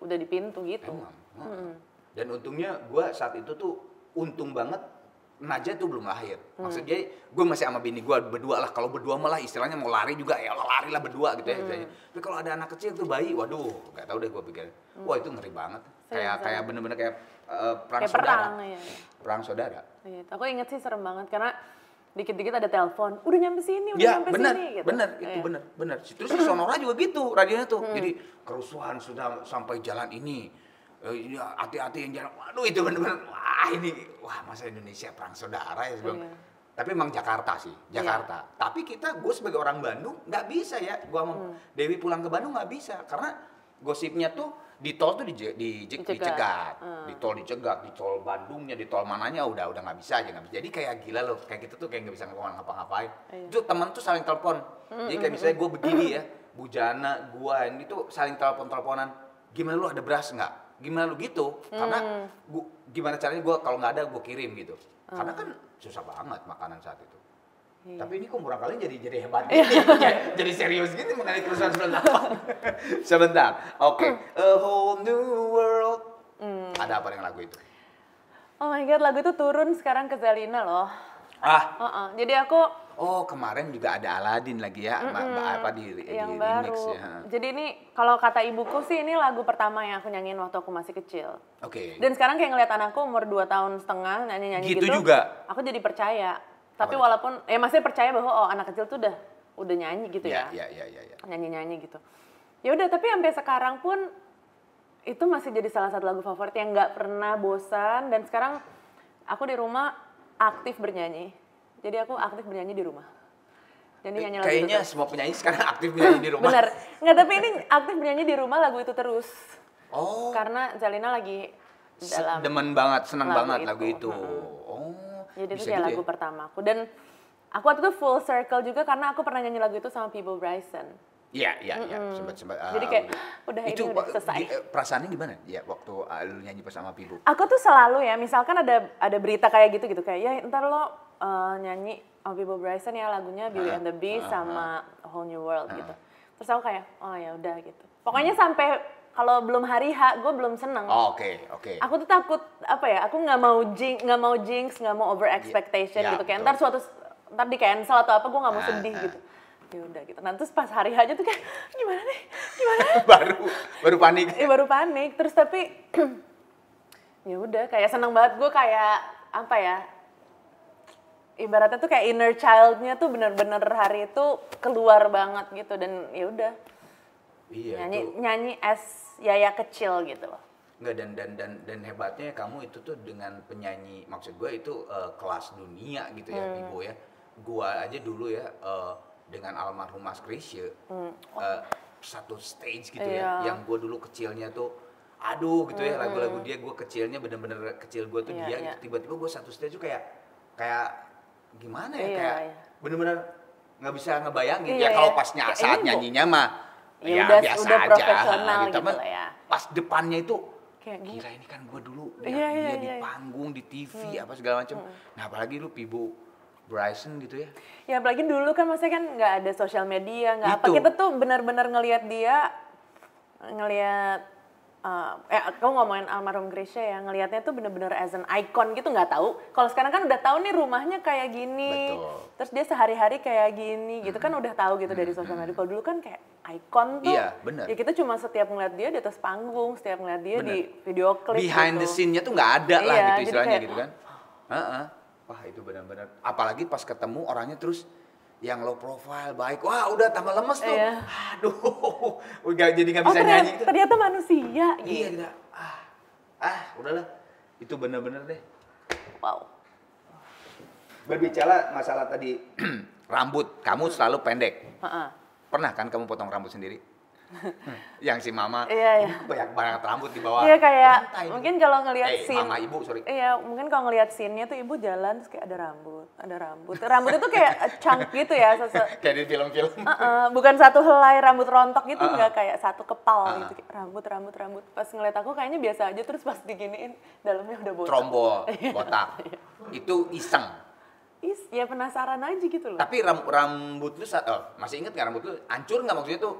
udah di pintu gitu. Emang. Dan untungnya gue saat itu tuh untung banget Najah tuh belum lahir. Maksudnya gue masih sama bini gue berdua lah. Kalau berdua malah istilahnya mau lari juga ya lari lah berdua gitu ya. Tapi kalau ada anak kecil tuh bayi, waduh, nggak tahu deh gue pikir. Wah itu ngeri banget. Kayak bener-bener kayak perang Kayak saudara. perang, iya. Perang saudara. Gitu. Aku inget sih serem banget karena dikit-dikit ada telepon, udah nyampe sini, udah Ya nyampe benar, sini gitu. benar itu benar. Terus si Sonora juga gitu radionya tuh. Jadi kerusuhan sudah sampai jalan ini. Ini hati-hati yang jalan. Waduh itu benar-benar wah masa Indonesia perang saudara ya sebelum. Tapi emang Jakarta sih, Jakarta. Tapi gue sebagai orang Bandung nggak bisa ya. Gue sama Dewi pulang ke Bandung nggak bisa karena gosipnya tuh di tol tuh dicegat, di tol dicegat, di tol Bandungnya, di tol mananya udah nggak bisa aja nggak bisa. Jadi kayak gila loh, kayak gitu tuh kayak nggak bisa ngapa-ngapain. Itu teman tuh saling telepon. Jadi kayak misalnya gue begini ya, Bu Jana, gue ini tuh saling telepon-teleponan. Gimana lu ada beras nggak? Gimana lu gitu? Karena gimana caranya gue kalau nggak ada gue kirim gitu. Karena kan susah banget makanan saat itu. Tapi ini kok murah kali jadi hebat gini. Jadi serius gini mengenai kerusuhan 98. Sebentar. Oke. A Whole New World. Ada apa dengan lagu itu? Oh my god, lagu itu turun sekarang ke Zelina loh. Jadi aku kemarin juga ada Aladin lagi ya, apa di yang remix baru. ya. Jadi ini kalau kata ibuku sih ini lagu pertama yang aku nyanyiin waktu aku masih kecil. Oke. Dan sekarang kayak ngeliat anakku umur 2 tahun setengah nyanyi-nyanyi gitu. Gitu juga? Aku jadi percaya. Tapi walaupun maksudnya percaya bahwa anak kecil tuh udah nyanyi gitu ya. Iya. Nyanyi-nyanyi gitu. Ya udah, tapi sampai sekarang pun itu masih jadi salah satu lagu favorit yang nggak pernah bosan. Dan sekarang aku di rumah aktif bernyanyi. Jadi aku aktif bernyanyi di rumah. Jadi nyanyi lagu Kayaknya itu semua penyanyi sekarang aktif bernyanyi di rumah. Bener. Nggak, tapi ini aktif bernyanyi di rumah lagu itu terus. Oh. Karena Zelina lagi dalam demen banget, seneng banget lagu itu. Jadi itu kayak lagu pertamaku. Dan aku waktu itu full circle juga karena aku pernah nyanyi lagu itu sama Peebo Bryson. Iya. Sempat. Jadi kayak udah itu, ini udah selesai. Perasaannya gimana? Ya waktu lu nyanyi bersama Peebo. Aku tuh selalu ya, misalkan ada berita kayak gitu kayak ya ntar lo nyanyi sama Peebo Bryson ya lagunya Beauty and the Beast sama A Whole New World gitu. Terus aku kayak oh ya udah gitu. Pokoknya sampai kalau belum hari H gue belum seneng. Oke. Aku tuh takut apa ya? Aku nggak mau jinx, nggak mau over expectation gitu. Kayak ntar di cancel atau apa gue nggak mau sedih gitu. Ya udah gitu. Nah terus pas hari H aja tuh kayak gimana nih? baru panik. Baru panik. Terus tapi ya udah kayak seneng banget gue kayak apa ya? Ibaratnya tuh kayak inner child-nya tuh bener-bener hari itu keluar banget gitu dan ya udah. Iya, nyanyi as Yaya kecil gitu loh. Enggak, dan hebatnya kamu itu tuh dengan penyanyi, maksud gue itu kelas dunia gitu ya, Peebo ya. Gua aja dulu ya dengan almarhum Mas Krisye satu stage gitu ya, yang gue dulu kecilnya tuh aduh gitu ya, lagu-lagu dia gue kecilnya bener-bener kecil gue tuh dia gitu. Tiba-tiba gue satu stage tuh kayak gimana ya, kayak bener-bener nggak bisa ngebayangin ya kalau pasnya saat nyanyinya mah ya biasa udah aja profesional gitu lah ya. Pas depannya itu kayak gila ini kan gue dulu dia di panggung di TV apa segala macam. Nah apalagi lu Peebo Bryson gitu ya. Ya apalagi dulu kan maksudnya kan nggak ada sosial media, nggak apa, kita tuh benar-benar ngelihat kamu ngomongin almarhum Krisye ya, ngelihatnya tuh bener-bener as an icon gitu, nggak tahu. Kalau sekarang kan udah tahu nih rumahnya kayak gini, terus dia sehari-hari kayak gini, gitu kan udah tahu gitu dari sosial media. Kalau dulu kan kayak icon tuh, ya kita cuma setiap ngeliat dia di atas panggung, setiap ngeliat dia di video klip. Behind gitu. the scene-nya tuh nggak ada lah gitu istilahnya gitu kan. Wah itu benar-benar. Apalagi pas ketemu orangnya terus yang low profile baik, wah udah tambah lemes tuh. Aduh, udah jadi nggak bisa nyanyi. Ternyata manusia. Iya kita, udahlah, itu bener-bener deh. Wow. Berbicara masalah tadi rambut, kamu selalu pendek. Pernah kan kamu potong rambut sendiri? Yang si mama, Iya. banyak banget rambut di bawah. Iya kayak lantai. mungkin kalau ngelihat scene. Mama, ibu, sorry. Iya, mungkin kalau ngelihat scene-nya tuh ibu jalan terus kayak ada rambut. Rambut itu kayak chunk gitu ya, Kayak di film-film. bukan satu helai rambut rontok gitu, nggak kayak satu kepal gitu. Kayak rambut. Pas ngeliat aku kayaknya biasa aja, terus pas diginiin dalamnya udah botak. Trombol, botak. Itu iseng. Ya penasaran aja gitu loh. Tapi rambut lu, masih inget nggak rambut lu hancur nggak, maksudnya tuh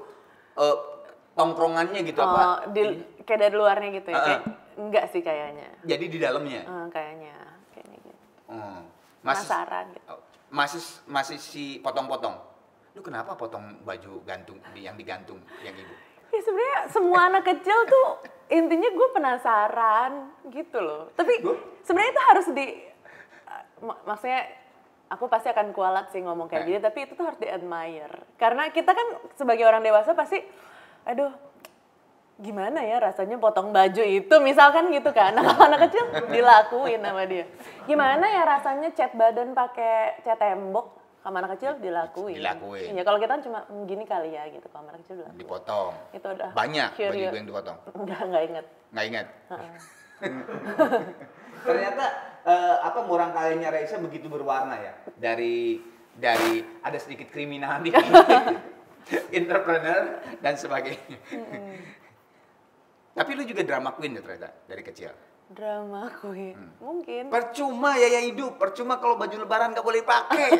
tongkrongannya gitu apa? Kayak dari luarnya gitu ya? Kayak, enggak sih kayaknya. Jadi di dalamnya? Kayaknya gitu. Penasaran gitu. Masih si potong-potong. Lu kenapa potong baju gantung yang digantung yang ibu? Ya sebenarnya semua anak kecil tuh intinya gue penasaran gitu loh. Tapi sebenarnya itu harus maksudnya aku pasti akan kualat sih ngomong kayak gini, tapi itu tuh harus di-admire. Karena kita kan sebagai orang dewasa pasti, aduh gimana ya rasanya potong baju itu, misalkan gitu kan. Nah kalau anak kecil dilakuin sama dia. Gimana ya rasanya cat badan pakai cat tembok, sama anak kecil dilakuin. Iya, kalau kita kan cuma gini kali ya gitu, kalau anak kecil dilakuin. Dipotong. Itu udah. Banyak baju yang dipotong? Enggak inget. Nggak inget? Ternyata murang kalinya Raisa begitu berwarna ya. Dari ada sedikit kriminal di entrepreneur dan sebagainya. Tapi lu juga drama queen ya ternyata dari kecil. Drama queen, mungkin. Percuma ya hidup, percuma kalau baju lebaran gak boleh pakai.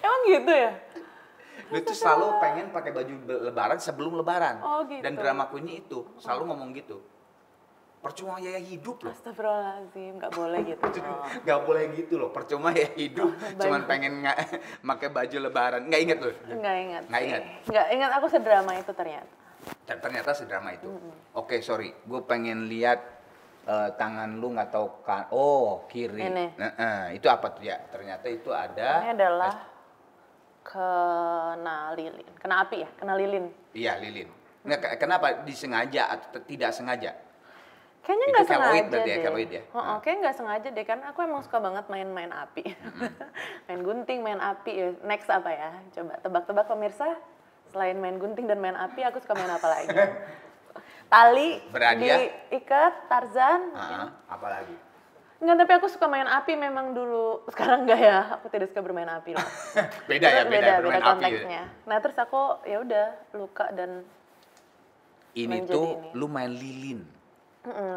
Emang gitu ya? Lu tuh selalu pengen pakai baju lebaran sebelum lebaran. Oh gitu. Dan drama queen-nya itu selalu ngomong gitu. Percuma ya hidup loh. Astagfirullahaladzim, gak boleh gitu. Gak boleh gitu loh, percuma ya hidup. Cuman pengen pakai baju lebaran. Gak inget loh? Gak inget. Gak inget aku sedrama itu ternyata. Ternyata sedrama itu. Oke, sorry. Gue pengen lihat tangan lu nggak tahu kan. Oh, kiri. Ini. Itu apa tuh ya? Ternyata itu ada. Ini adalah kena lilin. Kena api ya? Kena lilin. Iya, lilin. Nggak, kenapa disengaja atau tidak sengaja? Kayaknya nggak sengaja berarti deh. Ya, keloid ya? Kayaknya nggak sengaja deh, karena aku emang suka banget main-main api. Main gunting, main api. Ya. Next apa ya? Coba tebak-tebak pemirsa. Selain main gunting dan main api, aku suka main apa lagi? Tali, diikat, Tarzan. Apa lagi? Enggak, tapi aku suka main api memang dulu. Sekarang enggak ya, aku tidak suka bermain api loh. beda beda konteksnya. Nah terus aku ya udah luka dan ini tuh ini. Lu main lilin.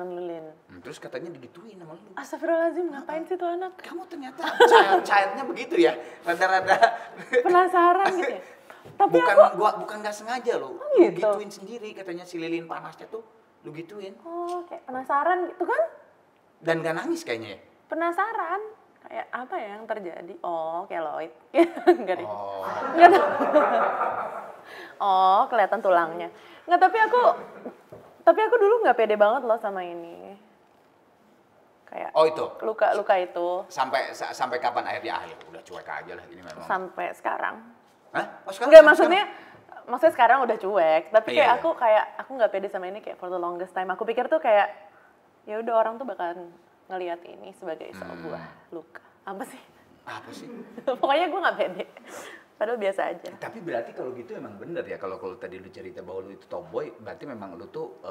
Lilin. Terus katanya digituin sama lu. Astagfirullahaladzim, ngapain sih tuh anak? Kamu ternyata child-nya begitu ya, rada-rada penasaran gitu ya. Tapi bukan nggak sengaja loh, lu gituin sendiri katanya si lilin panasnya tuh, lu gituin. Oh, kayak penasaran gitu kan? Dan gak nangis kayaknya ya? Penasaran, kayak apa ya yang terjadi? Oh, keloid. Enggak deh. Oh. Enggak. Oh, kelihatan tulangnya. Enggak, tapi aku dulu nggak pede banget loh sama ini. Kayak itu luka itu. Sampai kapan akhirnya udah cuek aja lah ini memang. Sampai sekarang. Hah? Oh, sekarang? Enggak, maksudnya sekarang udah cuek, tapi kayak iya. aku nggak pede sama ini kayak for the longest time. Aku pikir tuh kayak ya udah orang tuh bakalan ngelihat ini sebagai sebuah luka. Apa sih? Pokoknya gue nggak pede. Padahal biasa aja. Tapi berarti kalau gitu emang bener ya, kalau tadi lu cerita bahwa lu itu tomboy, berarti memang lu tuh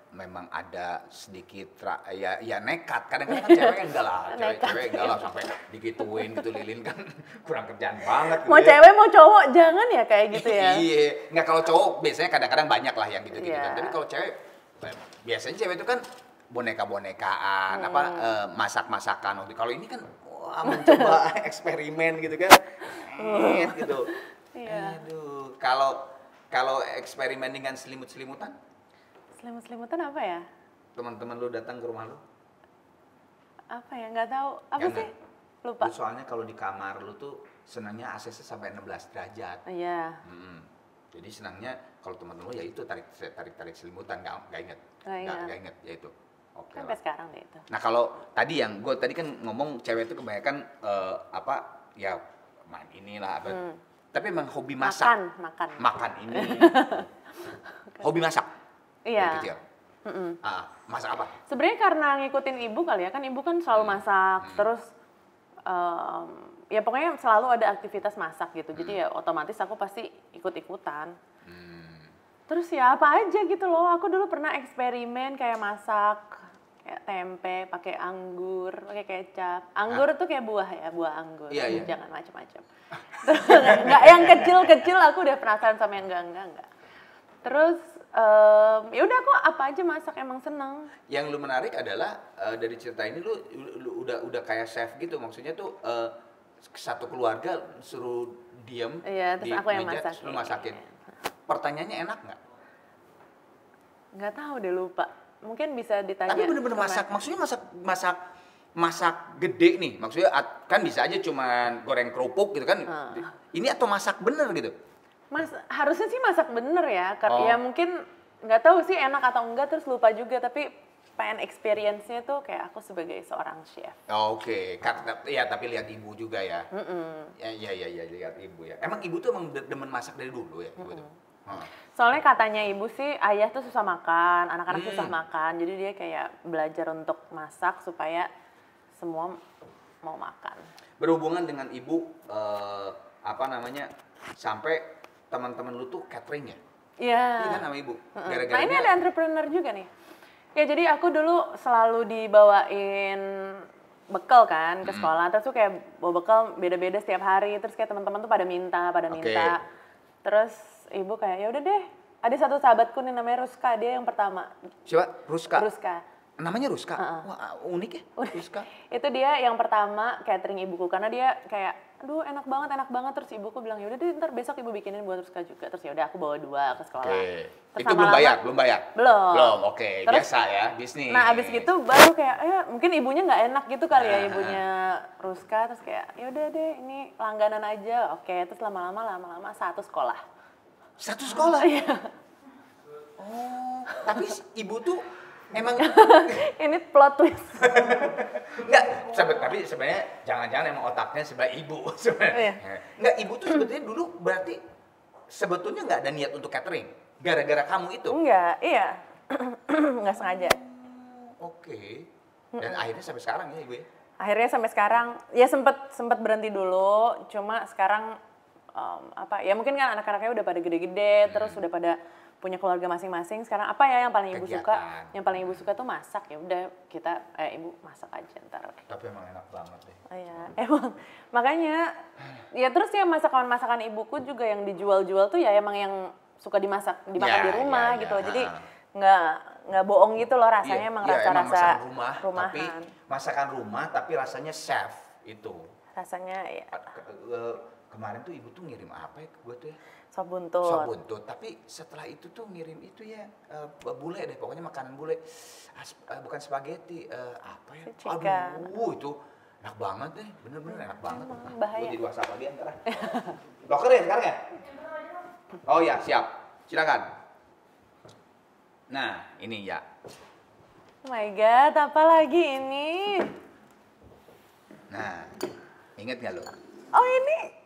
memang ada sedikit ya nekat. Kadang-kadang kan cewek enggak lah, cewek enggak lah sampai digituin gitu lilin kan kurang kerjaan banget. Mau cewek mau cowok jangan ya kayak gitu ya. Iya, nggak, kalau cowok biasanya kadang-kadang banyak lah yang gitu-gitu kan. Tapi kalau cewek biasanya cewek itu kan boneka-bonekaan, masak-masakan. Kalau ini kan mencoba eksperimen gitu kan. Gitu. Iya. Aduh, kalau eksperimen dengan selimut-selimutan? Selimut-selimutan apa ya? Teman-teman lu datang ke rumah lu? Apa ya? Nggak tahu. Apa sih? Lupa. Lu soalnya kalau di kamar lu tuh senangnya AC-nya sampai 16 derajat. Iya. Jadi senangnya kalau teman lu ya itu tarik selimutan, nggak inget. Nggak inget ya itu. Oke. Sampai sekarang deh itu. Nah kalau tadi gue tadi kan ngomong cewek itu kebanyakan ya main inilah apa. Tapi emang hobi masak. Makan ini. Hobi masak. Iya. Dari kecil. Masak apa? Sebenarnya karena ngikutin ibu kali ya, kan ibu kan selalu masak, terus ya pokoknya selalu ada aktivitas masak gitu. Jadi ya otomatis aku pasti ikut-ikutan. Terus ya apa aja gitu loh. Aku dulu pernah eksperimen kayak masak kayak tempe pakai anggur, pakai kecap. Anggur tuh kayak buah ya, buah anggur. Iya. Jangan macam-macam. Enggak yang kecil-kecil aku udah penasaran sama yang enggak. Terus ya udah aku apa aja masak emang seneng. Yang lu menarik adalah dari cerita ini lu udah kayak chef gitu, maksudnya tuh satu keluarga suruh diem Iya, terus di aku yang meja, masakin. lu masakin. Pertanyaannya enak nggak? Nggak tahu deh, lupa. Mungkin bisa ditanya. Tapi bener-bener masak, maksudnya masak gede nih, maksudnya kan bisa aja cuman goreng kerupuk gitu kan. Ini atau masak bener gitu? Harusnya sih masak bener ya. Oh. Ya mungkin nggak tahu sih enak atau enggak, terus lupa juga. Tapi pengen experience-nya tuh kayak aku sebagai seorang chef. Oke. Ya tapi lihat ibu juga ya. Ya lihat ibu ya. Emang ibu tuh emang demen masak dari dulu ya? Ibu tuh? Soalnya katanya ibu sih ayah tuh susah makan, anak-anak susah makan. Jadi dia kayak belajar untuk masak supaya semua mau makan. Berhubungan dengan ibu sampai teman-teman lu tuh catering ya? Iya. Iya kan sama ibu. Gara-gara Nah ini ada entrepreneur juga nih. Ya jadi aku dulu selalu dibawain bekal kan ke sekolah. Terus tuh kayak bawa bekal beda-beda setiap hari. Terus kayak teman-teman tuh pada minta. Terus ibu kayak ya udah deh. Ada satu sahabatku nih namanya Ruska, dia yang pertama. Siapa? Ruska. Namanya Ruska? Wah unik ya Ruska. Itu dia yang pertama catering ibuku karena dia kayak aduh enak banget. Terus ibuku bilang ya udah deh ntar besok ibu bikinin buat Ruska juga. Terus ya udah aku bawa 2 ke sekolah. Terus itu belum bayar? Belum. Oke. Terus, biasa ya bisnis. Nah abis gitu baru kayak mungkin ibunya nggak enak gitu kali ya ibunya Ruska. Terus kayak ya udah deh ini langganan aja. Oke. Terus lama-lama satu sekolah. Satu sekolah? Iya. Oh, tapi ibu tuh emang ini plot twist. Enggak, tapi sebenarnya jangan-jangan emang otaknya sebelah ibu sebenarnya. Enggak, ibu tuh sebetulnya dulu berarti sebetulnya nggak ada niat untuk catering gara-gara kamu itu. Enggak, iya. Nggak sengaja. Oke. Dan akhirnya sampai sekarang ya ibu ya. Akhirnya sampai sekarang ya sempet berhenti dulu, cuma sekarang ya mungkin kan anak-anaknya udah pada gede-gede, terus udah pada punya keluarga masing-masing. Sekarang apa ya yang paling ibu suka? Yang paling ibu suka tuh masak. Ya udah kita ibu masak aja ntar. Tapi emang enak banget deh. Oh iya, emang makanya ya terus ya masakan ibuku juga yang dijual-jual tuh ya emang yang suka dimakan di rumah gitu. Jadi nggak bohong gitu loh rasanya, emang rasa-rasa rumahan. Tapi masakan rumah tapi rasanya chef itu. Rasanya ya. Kemarin tuh ibu tuh ngirim apa ya ke gue tuh ya? Sop buntut. Tapi setelah itu tuh ngirim itu ya bule deh, pokoknya makanan bule. Bukan spaghetti, apa ya? Chicken. Aduh itu enak banget deh, bener-bener enak banget. Bahaya. Gue jadi WhatsApp lagi antara. Dokter ya sekarang ya? Oh ya siap, silakan. Nah ini ya. Oh my god, apa lagi ini? Nah, inget gak lo? Oh ini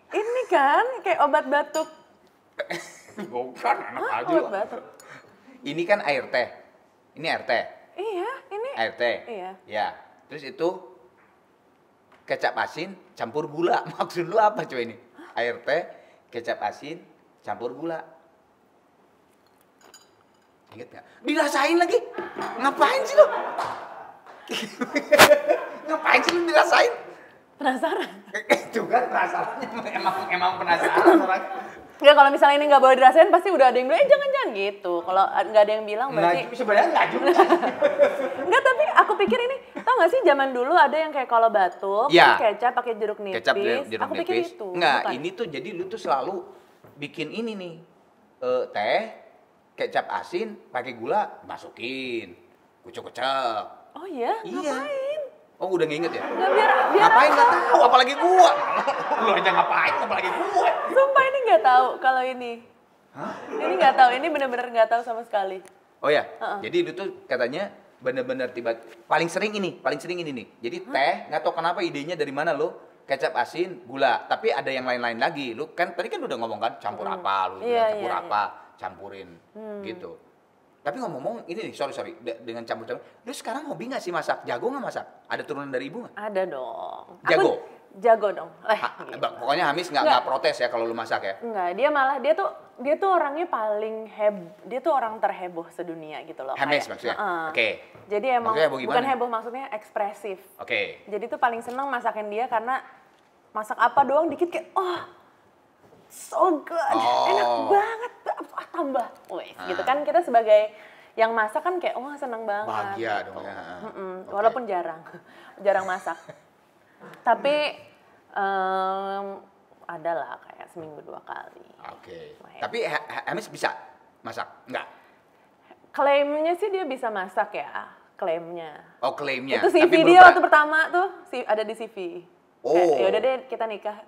kan kayak obat batuk. Bukan, enak aja. Obat batuk. Ini kan air teh. Ini air teh. Iya, ini. Air teh. Iya. Ya. Terus itu kecap asin campur gula. Maksud lu apa coba ini? Air teh, kecap asin campur gula. Ingat nggak? Dirasain lagi. Ngapain sih lu? Ngapain sih lu dirasain? Penasaran. Itu kan penasarannya emang penasaran orang. Enggak, kalau misalnya ini nggak boleh dirasain pasti udah ada yang bilang jangan gitu. Kalau nggak ada yang bilang berarti. Nah, sebenarnya nggak juga. Enggak, tapi aku pikir ini, tau nggak sih zaman dulu ada yang kayak kalau batuk, kecap pakai jeruk nipis. Jeruk aku pikir nipis. itu. Enggak, bukan? ini tuh jadi lu tuh selalu bikin ini nih. Teh, kecap asin, pakai gula, masukin. Kucek-kucek. Oh iya? Ngapain? Oh udah nginget ya? Nggak, biar ngapain nggak tahu, apalagi gua. Lu aja ngapain, apalagi gua. Sumpah ini nggak tahu kalau ini. Hah? Ini nggak tahu, ini benar-benar nggak tahu sama sekali. Oh ya, jadi itu tuh katanya bener-bener paling sering ini nih. Jadi teh, nggak tahu kenapa idenya dari mana lo, kecap asin, gula. Tapi ada yang lain-lain lagi. Lu kan tadi kan udah ngomong kan campur apa, lu bilang campur apa, campurin gitu. Tapi ngomong-ngomong ini nih, sorry, dengan campur-campur. Lu sekarang hobi nggak sih masak? Jago nggak masak? Ada turunan dari ibu nggak? Ada dong. Jago? Jago dong. Pokoknya Hamis nggak protes ya kalau lu masak ya? Enggak, dia tuh orangnya paling dia tuh orang terheboh sedunia gitu loh. Hamish maksudnya? Oke. Jadi emang bukan heboh, maksudnya ekspresif. Oke. Jadi tuh paling seneng masakin dia karena masak apa doang dikit kayak, so good, enak banget, tambah. Gitu kan kita sebagai yang masak kan kayak, seneng banget. Bahagia gitu. dong ya. Walaupun jarang masak. Tapi ada lah kayak seminggu 2 kali. Oke. Tapi Hamish bisa masak? Enggak? Klaimnya sih dia bisa masak ya, klaimnya. Oh, klaimnya. Itu CV dia waktu pertama tuh, ada di CV. Oh. Ya udah deh kita nikah.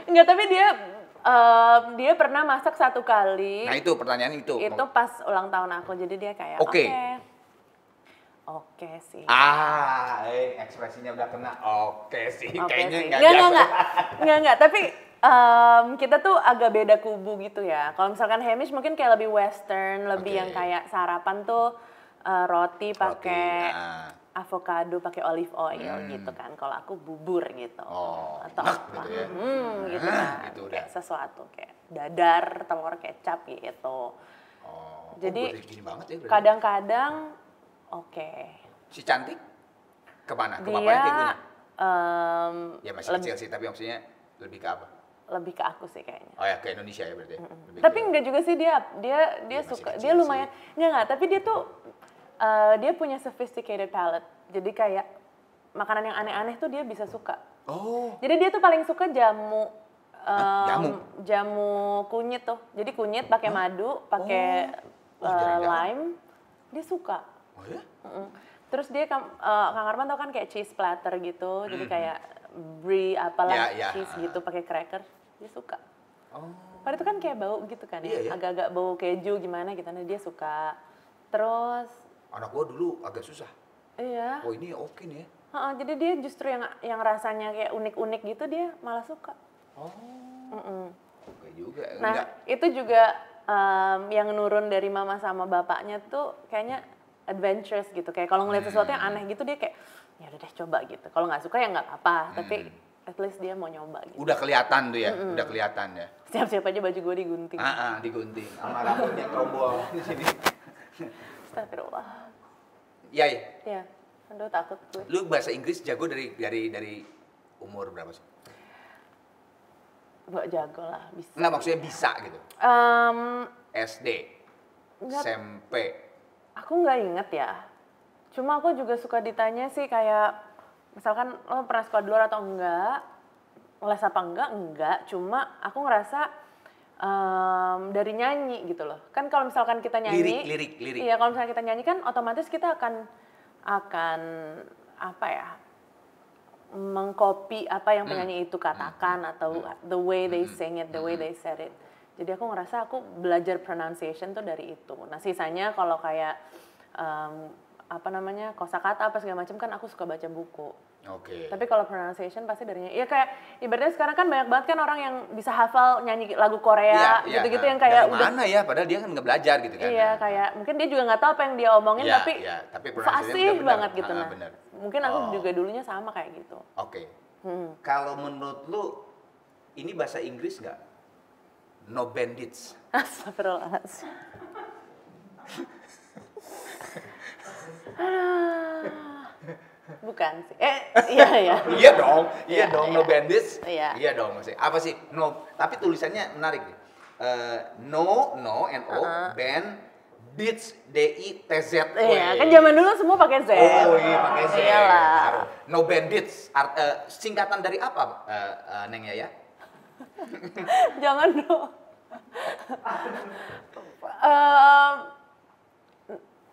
Enggak, tapi dia pernah masak 1 kali. Nah itu pertanyaan itu. Itu pas ulang tahun aku, jadi dia kayak Oke sih. Ekspresinya udah kena. Oke sih. Kayaknya enggak. Tapi kita tuh agak beda kubu gitu ya. Kalau misalkan Hamish mungkin kayak lebih western, lebih yang kayak sarapan tuh roti pakai avocado, pakai olive oil gitu kan. Kalau aku bubur gitu. Atau apa? Gitu ya. Gitu kan. Gitu kayak sesuatu kayak dadar, telur kecap gitu. Jadi kadang-kadang Si cantik kemana? Ke dia bapaknya kayak gini? Ya masih kecil sih, tapi maksudnya lebih ke apa? Lebih ke aku sih kayaknya. Oh ya, ke Indonesia ya berarti. Tapi enggak juga sih dia suka, dia lumayan enggak, tapi dia tuh dia punya sophisticated palate. Jadi kayak makanan yang aneh-aneh tuh dia bisa suka. Jadi dia tuh paling suka jamu kunyit tuh. Jadi kunyit pakai madu, pakai lime, dia suka. Oh ya? Terus dia Kang Arman tau kan kayak cheese platter gitu, jadi kayak brie apalah cheese gitu pakai cracker, dia suka. Padahal itu kan kayak bau gitu kan ya, agak-agak bau keju gimana gitu, nah dia suka. Terus anak gua dulu agak susah. Iya. Oh ini oke nih ya. Jadi dia justru yang rasanya kayak unik-unik gitu dia malah suka. Oke juga. Nah itu juga yang nurun dari mama sama bapaknya tuh kayaknya adventurous gitu, kayak kalau ngeliat sesuatu yang aneh gitu dia kayak ya udah deh coba gitu, kalau nggak suka ya nggak apa-apa, tapi at least dia mau nyoba gitu. Udah kelihatan tuh ya, udah kelihatan ya. Siap-siap aja baju gue digunting. Digunting sama rambutnya terombol di sini. Astagfirullah. Iya. Aduh takut gue. Lu bahasa Inggris jago dari umur berapa sih? Gak jago lah, bisa. Enggak, maksudnya bisa gitu. SD, SMP. Aku nggak inget ya. Cuma aku juga suka ditanya sih kayak, misalkan lo pernah sekolah di luar atau enggak, les apa enggak. Cuma aku ngerasa dari nyanyi gitu loh. Kan kalau misalkan kita nyanyi, lirik. Iya, kalau misalkan kita nyanyi kan otomatis kita akan apa ya? Mengcopy apa yang penyanyi itu katakan atau the way they sing it, the way they said it. Jadi aku ngerasa aku belajar pronunciation tuh dari itu. Nah sisanya kalau kayak kosakata apa segala macam kan aku suka baca buku. Tapi kalau pronunciation pasti darinya. Ya kayak ibaratnya sekarang kan banyak banget kan orang yang bisa hafal nyanyi lagu Korea gitu-gitu yang kayak dari mana ya? Padahal dia kan nggak belajar gitu kan. Iya, kayak mungkin dia juga nggak tahu apa yang dia omongin tapi fasih banget gitu nah. Mungkin aku juga dulunya sama kayak gitu. Kalau menurut lu ini bahasa Inggris nggak? No bandits. Astagfirullahaladzim. Bukan sih. Iya. Iya dong, no bandits. Iya dong maksudnya. Apa sih? No, tapi tulisannya menarik nih. No, band, beats, D-I-T-Z. Iya, kan zaman dulu semua pakai Z. Oh iya, pakai Z. Iyalah. No bandits, singkatan dari apa, Neng Yaya? Jangan dong.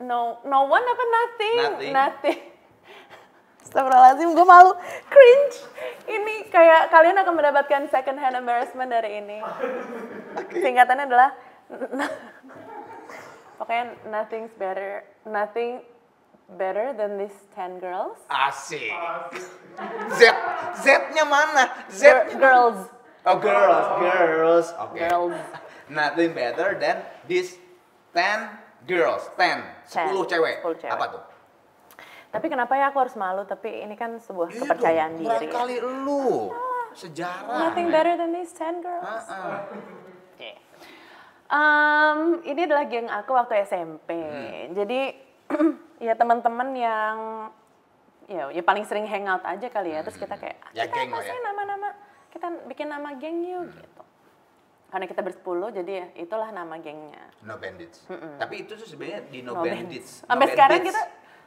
No one apa nothing? Astagfirullahaladzim, gue malu, cringe. Ini kayak kalian akan mendapatkan second hand embarrassment dari ini. Singkatannya adalah pokoknya nothing better than these 10 girls. Asik. Z-nya mana? Girls. Oh, girls. Okay. Girls. Nothing better than these 10 girls. 10 cewek. 10 cewek. Apa tuh? Tapi kenapa ya aku harus malu? Tapi ini kan sebuah kepercayaan diri. Kali lu. sejarah. Nothing better than these 10 girls. Oke. Ini adalah geng aku waktu SMP. Jadi ya teman-teman yang ya paling sering hangout aja kali ya. Terus kita kayak Ya, kita geng apa lah sih ya. nama-nama, kita bikin nama geng yuk gitu. Karena kita bersepuluh, jadi ya itulah nama gengnya. No Bandits. Tapi itu tuh sebenarnya di No No Bandits. Sampai sekarang kita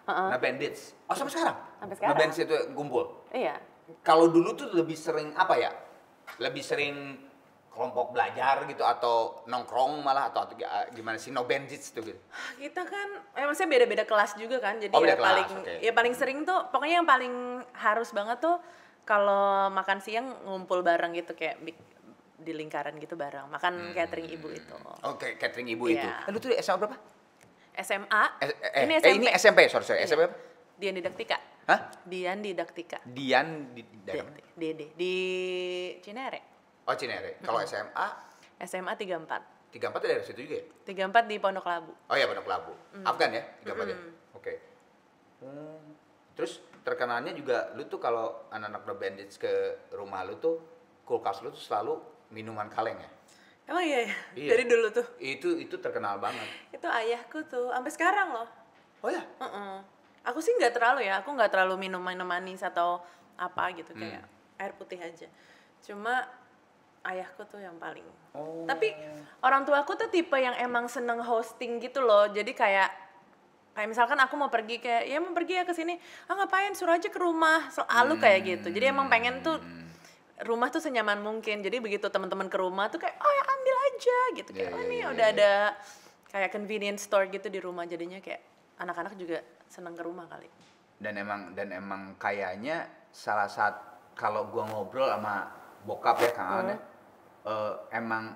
No Bandits. Oh, sampai sekarang? Sampai sekarang. No Bandits itu kumpul. Iya. Kalau dulu tuh lebih sering apa ya? Lebih sering kelompok belajar gitu atau nongkrong malah atau gimana sih No Bandits tuh gitu. Kita kan maksudnya beda-beda kelas juga kan. Jadi Oh, beda ya kelas, paling oke. ya paling sering tuh pokoknya yang paling harus banget tuh kalau makan siang ngumpul bareng gitu kayak di lingkaran gitu bareng. Makan catering ibu itu. Oke, catering ibu Iya. itu. Lu tuh SMA berapa? SMA. Ini SMP. Ini SMP, sorry. Iya. SMP apa? Dian Didaktika. Hah? Dian Didaktika. Dian di daerah mana? Dede di Cinere. Oh, Cinere. Kalau SMA SMA 34. 34 dari situ juga ya? 34 di Pondok Labu. Oh iya, Pondok Labu. Afgan ya? 34 ya? Oke. Terus terkenalnya juga lu tuh kalau anak-anak The Bandits ke rumah lu tuh kulkas lu tuh selalu minuman kaleng ya? Emang iya ya? Iya. Dari dulu tuh. Itu terkenal banget. Itu ayahku tuh sampai sekarang loh. Oh ya? Aku sih nggak terlalu ya, aku nggak terlalu minum manis atau apa gitu kayak air putih aja. Cuma ayahku tuh yang paling. Tapi orang tuaku tuh tipe yang emang seneng hosting gitu loh. Jadi kayak misalkan aku mau pergi kayak ya mau pergi ya ke sini, ngapain suruh aja ke rumah, selalu kayak gitu. Jadi emang pengen tuh rumah tuh senyaman mungkin. Jadi begitu teman-teman ke rumah tuh kayak ya ambil aja gitu kayak nih udah ada kayak convenience store gitu di rumah, jadinya kayak anak-anak juga seneng ke rumah kali. Dan emang kayaknya salah satu kalau gua ngobrol sama bokap ya Kang Alda, emang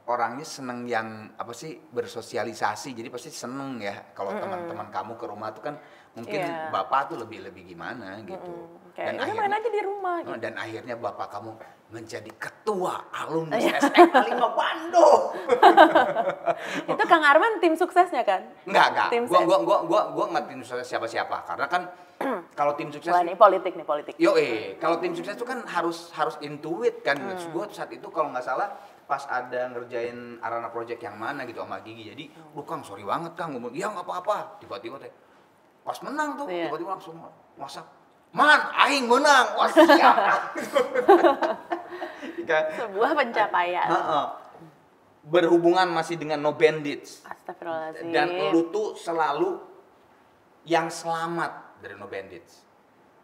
orangnya seneng yang apa sih bersosialisasi, jadi pasti seneng ya kalau teman-teman kamu ke rumah tuh kan mungkin bapak tuh lebih gimana gitu. Kayak udah main aja di rumah gitu. Dan akhirnya bapak kamu menjadi ketua alumnus SMA 5 Bandung. Itu Kang Arman tim suksesnya kan? Enggak. Tim Gua nggak tim sukses siapa-siapa karena kan kalau tim sukses Wah, ini politik. kalau tim sukses itu kan harus intuit kan. Gue saat itu kalau nggak salah pas ada ngerjain Arana Project yang mana gitu sama Gigi. Jadi, Kang, sorry banget Kang. Ngomong, ya nggak apa-apa. Tiba-tiba teh pas menang tuh, tiba-tiba langsung WhatsApp. Man, aing menang. Wah, siap. Sebuah pencapaian. Berhubungan masih dengan No Bandits. Astagfirullahaladzim. Dan lu tuh selalu yang selamat dari No Bandits.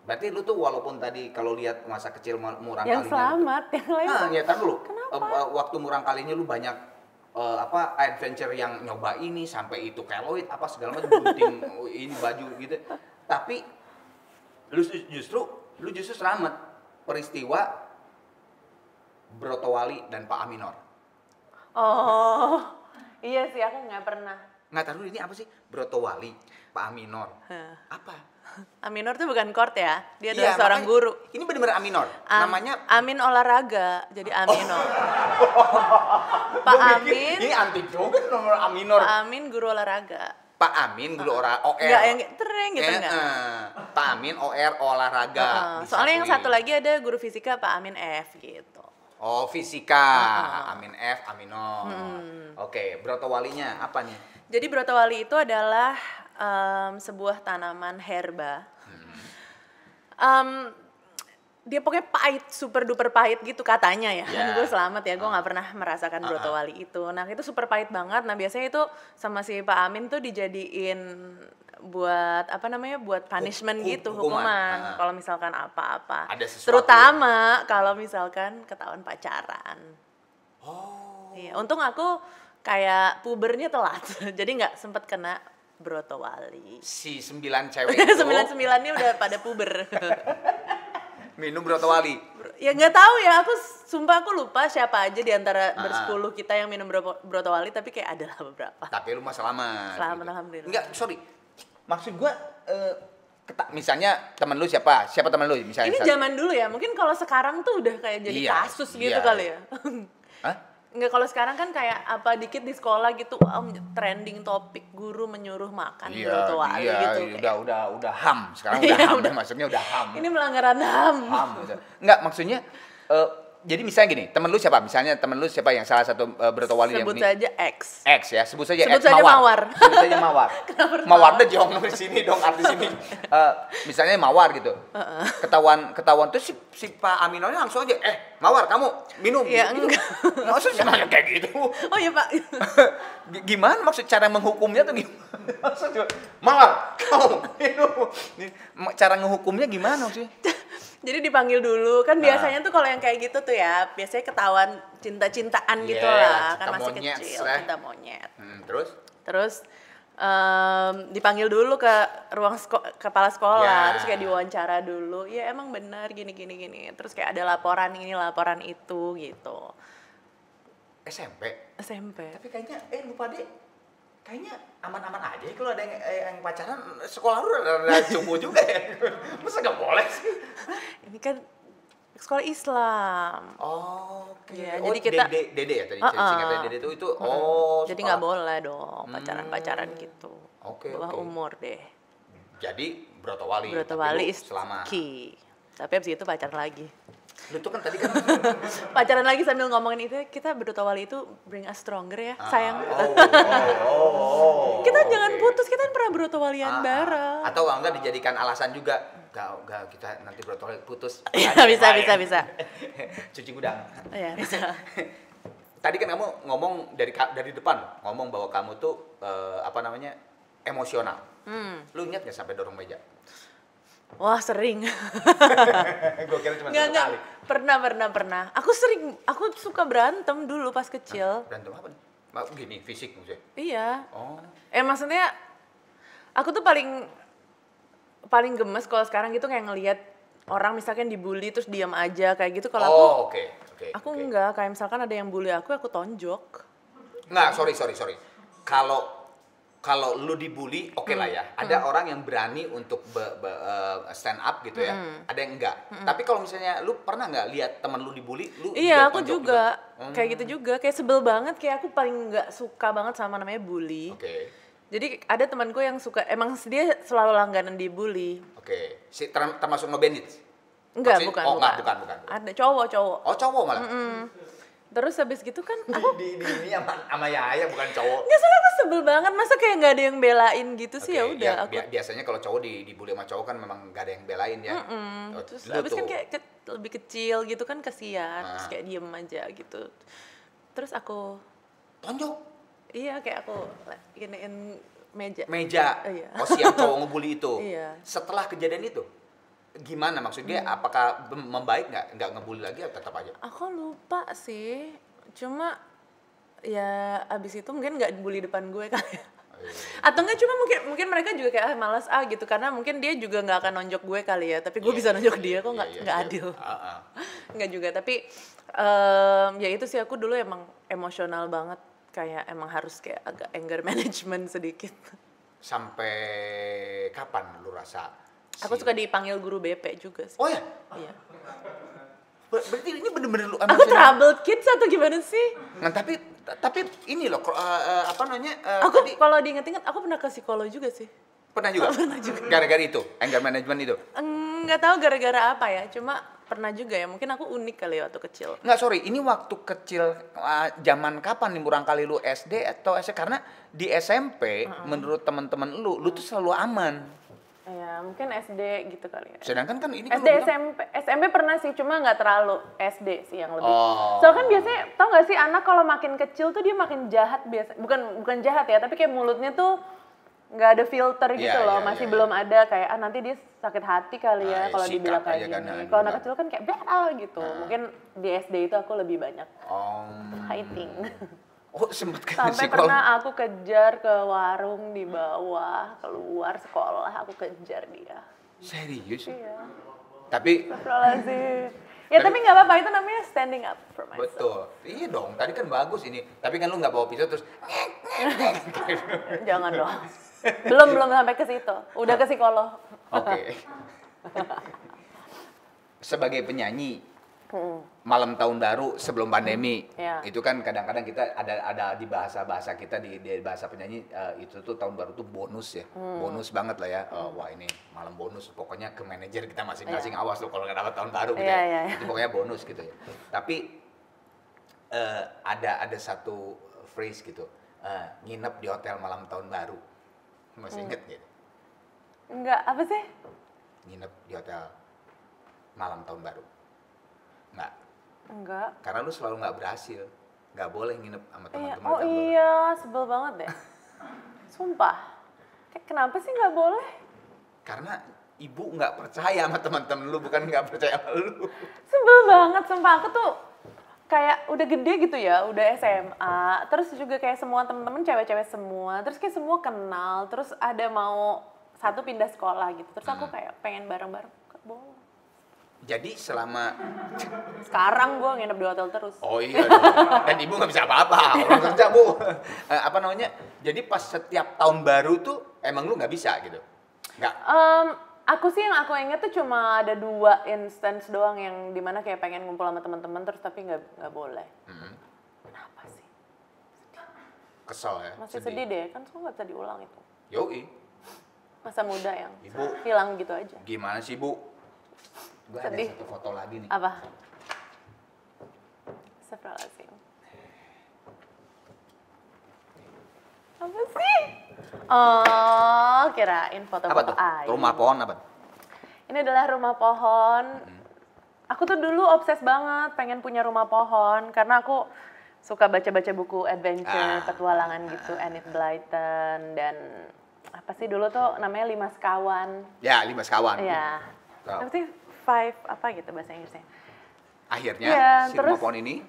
Berarti lu tuh walaupun tadi kalau lihat masa kecil murang yang kalinya selamat, yang lain. ya kan lu. Kenapa? Waktu murang kalinya lu banyak adventure yang nyoba ini sampai itu keloid apa segala macam gunting ini baju gitu. Tapi lu justru selamat peristiwa Brotowali dan Pak Aminor. Oh, iya sih aku nggak pernah. Nggak tahu ini apa sih Brotowali, Pak Aminor. Apa? Aminor tuh bukan chord ya, dia Iya, adalah seorang makanya, guru. Ini benar-benar Aminor. Namanya Amin olahraga, jadi Aminor. Pak Gua mikir, Amin. Ini anti juga nomor Aminor. Pak Amin guru olahraga. Pak Amin guru OR. Enggak yang tereng gitu enggak. Pak Amin OR olahraga. Soalnya yang Disatuin. satu lagi ada guru fisika Pak Amin F gitu. Oh, fisika. Amin F, Aminor. Oke, Brotowalinya apa nih? Jadi Brotowali itu adalah sebuah tanaman herba. Dia pokoknya pahit, super duper pahit gitu katanya ya. Yeah. Gue selamat ya, gue nggak pernah merasakan Brotowali itu. Nah itu super pahit banget. Nah biasanya itu sama si Pak Amin tuh dijadiin buat apa namanya, buat punishment gitu, hukuman. Kalau misalkan apa-apa. Ada sesuatu. Terutama kalau misalkan ketahuan pacaran. Oh. Iya, untung aku kayak pubernya telat, jadi nggak sempet kena Brotowali. Si 9 cewek itu 9-9-nya udah pada puber. minum Brotowali. Ya nggak tahu ya, sumpah aku lupa siapa aja di antara bersepuluh kita yang minum Brotowali, tapi kayak adalah beberapa. Tapi lu mah selamat. Selamat, alhamdulillah. Enggak, sorry. Maksud gua misalnya temen lu siapa? Siapa temen lu misalnya? Ini zaman dulu ya, mungkin kalau sekarang tuh udah kayak jadi Iya, kasus gitu iya. kali ya. Hah? Nggak, kalau sekarang kan kayak apa dikit di sekolah gitu, trending topik guru menyuruh makan broto wali gitu. Udah ham. Sekarang udah ham, maksudnya udah ham. Ini melanggaran HAM. Ham gitu. Enggak, maksudnya jadi misalnya gini, temen lu siapa? Misalnya temen lu siapa yang salah satu broto wali yang Sebut saja X. X ya, sebut saja Sebut X saja Mawar. Sebut saja Mawar. Mawar deh jong di sini dong, artis ini. Misalnya Mawar gitu. Ketahuan tuh si Pak Aminonya langsung aja, Mawar kamu minum. Ya gitu. enggak. Maksudnya nanya kayak gitu. Oh iya Pak. Gimana maksud cara menghukumnya tuh gimana? Maksudnya Mawar kamu minum. Cara ngehukumnya gimana maksudnya? Jadi dipanggil dulu, kan biasanya tuh kalau yang kayak gitu tuh ya, biasanya ketahuan cinta-cintaan gitu lah, kan masih monyet, kecil, cinta monyet. Terus Dipanggil dulu ke ruang kepala sekolah, terus kayak Ya. diwawancara dulu, ya emang benar gini, terus kayak ada laporan ini, laporan itu gitu. SMP. SMP. Tapi kayaknya lupa deh. Kayaknya aman-aman aja ya kalau ada yang pacaran. Sekolah lu ada cupu juga ya. Masa gak boleh sih? Ini kan sekolah Islam. Oh, oke. Ya, jadi kita Dede ya tadi singkatnya Dede itu. Jadi nggak boleh dong pacaran gitu. Oke, Bawah oke. umur deh. Jadi broto wali. Broto tapi wali lu is selama. key. Tapi abis itu pacaran lagi. Lu tuh kan tadi kan Pacaran lagi sambil ngomongin itu, kita broto wali itu bring us stronger ya, sayang. Kita jangan putus, kita kan pernah broto walian bareng. Atau enggak dijadikan alasan juga. Enggak kita nanti broto wali putus. Iya, bisa. Cuci gudang. Iya, bisa. Tadi kan kamu ngomong dari depan, ngomong bahwa kamu tuh emosional. Lu ingat nggak sampai dorong meja? Wah, sering. Gue kira cuma Nggak. sekali. Pernah. Aku suka berantem dulu pas kecil. Berantem apa nih? Gini, fisik maksudnya? Iya. Oh. Maksudnya aku tuh paling gemes kalau sekarang gitu kayak ngelihat orang misalkan dibully terus diam aja kayak gitu. Kalau oke. Aku enggak, kayak misalkan ada yang bully aku tonjok. Nggak, sorry. Kalau lu dibully, oke lah ya. Ada orang yang berani untuk stand up gitu ya. Ada yang enggak. Tapi kalau misalnya lu pernah nggak lihat teman lu dibully, lu Iya, aku tonjok juga. Kayak gitu juga, kayak sebel banget, kayak aku paling nggak suka banget sama namanya bully. Oke. Jadi ada temanku yang suka, emang dia selalu langganan dibully. Oke. Termasuk ngebandit? Enggak, Maksudnya- bukan. bukan. Ada cowok. Oh, cowok malah. Terus habis gitu kan aku Di ini sama Yaya bukan cowok. nggak, soalnya aku sebel banget, masa kayak nggak ada yang belain gitu sih. Ya Oke, udah aku. biasanya kalau cowok dibully sama cowok kan memang gak ada yang belain ya. Terus Lu abis tuh. kan kayak lebih kecil gitu kan, kasihan, terus kayak diem aja gitu. Terus aku tonjok iya kayak aku iniin meja. Iya. Oh, si yang cowok ngebully itu. Iya. Setelah kejadian itu gimana maksudnya? Apakah membaik nggak ngebully lagi atau tetap aja? Aku lupa sih, cuma ya abis itu mungkin nggak bully depan gue kali ya. Atau enggak, cuma mungkin mereka juga kayak malas gitu, karena mungkin dia juga nggak akan nonjok gue kali ya, tapi gue bisa nonjok dia, kok nggak adil. Nggak juga, tapi ya itu sih, aku dulu emang emosional banget, kayak emang harus kayak agak anger management sedikit. Sampai kapan lu rasa? Aku suka dipanggil guru BP juga sih. Oh ya? Iya. Berarti ini bener-bener lu Aku troubled kids atau gimana sih? Nah, tapi ini loh, apa namanya? Aku tadi kalau diinget-inget aku pernah ke psikolog juga sih. pernah juga? Gara-gara itu, anger management itu? Nggak tahu gara-gara apa ya, cuma pernah juga ya, mungkin aku unik kali ya waktu kecil. Nggak, sorry, ini waktu kecil, zaman kapan nih barangkali lu SD atau SMP? Karena di SMP, menurut teman-teman lu tuh selalu aman. Ya mungkin SD gitu kali ya. Sedangkan kan ini kan SD, SMP pernah sih, cuma nggak terlalu. SD sih yang lebih. Oh. Soalnya kan biasanya, tau nggak sih, anak kalau makin kecil tuh dia makin jahat biasa. Bukan jahat ya, tapi kayak mulutnya tuh nggak ada filter gitu loh. Masih belum ada kayak nanti dia sakit hati kali ya kalau dibilang kayak gini. Kalau anak kecil kan kayak beral gitu. Mungkin di SD itu aku lebih banyak fighting. Oh, sempet ke Sampai psikolog. pernah aku kejar ke warung di bawah, keluar sekolah aku kejar dia. Serius? Iya. Tapi Astagfirullahaladzim. Ya tapi nggak apa-apa, itu namanya standing up for myself. betul. Iya dong, tadi kan bagus ini. Tapi kan lu nggak bawa pisau terus. Jangan dong. Belum sampai ke situ. Udah ke psikolog. Oke. Sebagai penyanyi, malam tahun baru sebelum pandemi. Iya. Itu kan kadang-kadang kita ada di bahasa kita di bahasa penyanyi itu tuh tahun baru tuh bonus ya. Bonus banget lah ya. Wah ini malam bonus pokoknya ke manajer kita masing-masing awas lo kalau nggak dapat tahun baru gitu ya. Itu pokoknya bonus gitu ya. Tapi ada satu phrase gitu. Nginep di hotel malam tahun baru. Masih inget gitu? Enggak, apa sih? Nginep di hotel malam tahun baru. Enggak. Karena lu selalu nggak berhasil. Nggak boleh nginep sama teman-teman. Oh iya, sebel banget deh. Sumpah. Kenapa sih nggak boleh? Karena ibu nggak percaya sama teman-teman lu, bukan nggak percaya sama lu. Sebel banget, sumpah. Aku tuh kayak udah gede gitu ya, udah SMA. Terus juga kayak semua temen-temen cewek-cewek semua. Terus kayak semua kenal. Terus ada mau satu pindah sekolah gitu. Terus aku kayak pengen bareng-bareng. Nggak boleh. Jadi selama sekarang gue nginep di hotel terus. Oh iya dong. Dan ibu nggak bisa apa-apa, orang kerja bu. Apa namanya? Jadi pas setiap tahun baru tuh emang lu nggak bisa gitu? Nggak? Aku sih yang aku inget tuh cuma ada 2 instance doang yang dimana kayak pengen ngumpul sama teman-teman terus tapi nggak boleh. Kenapa sih? Kesel ya? Masih sedih deh, kan semua nggak bisa diulang itu. Yoi. Masa muda yang Ibu hilang gitu aja. Gimana sih bu? Gue ada satu foto lagi nih. Apa? Astagfirullahaladzim. Apa sih? Oh, kirain foto-foto air. Rumah pohon apa? Ini adalah rumah pohon. Aku tuh dulu obses banget pengen punya rumah pohon karena aku suka baca-baca buku adventure, petualangan gitu, Enid Blyton dan apa sih dulu tuh namanya 5 sekawan. Ya, 5 sekawan. Iya. Apa sih? 5 apa gitu bahasa Inggrisnya. Akhirnya si terus, rumah pohon ini.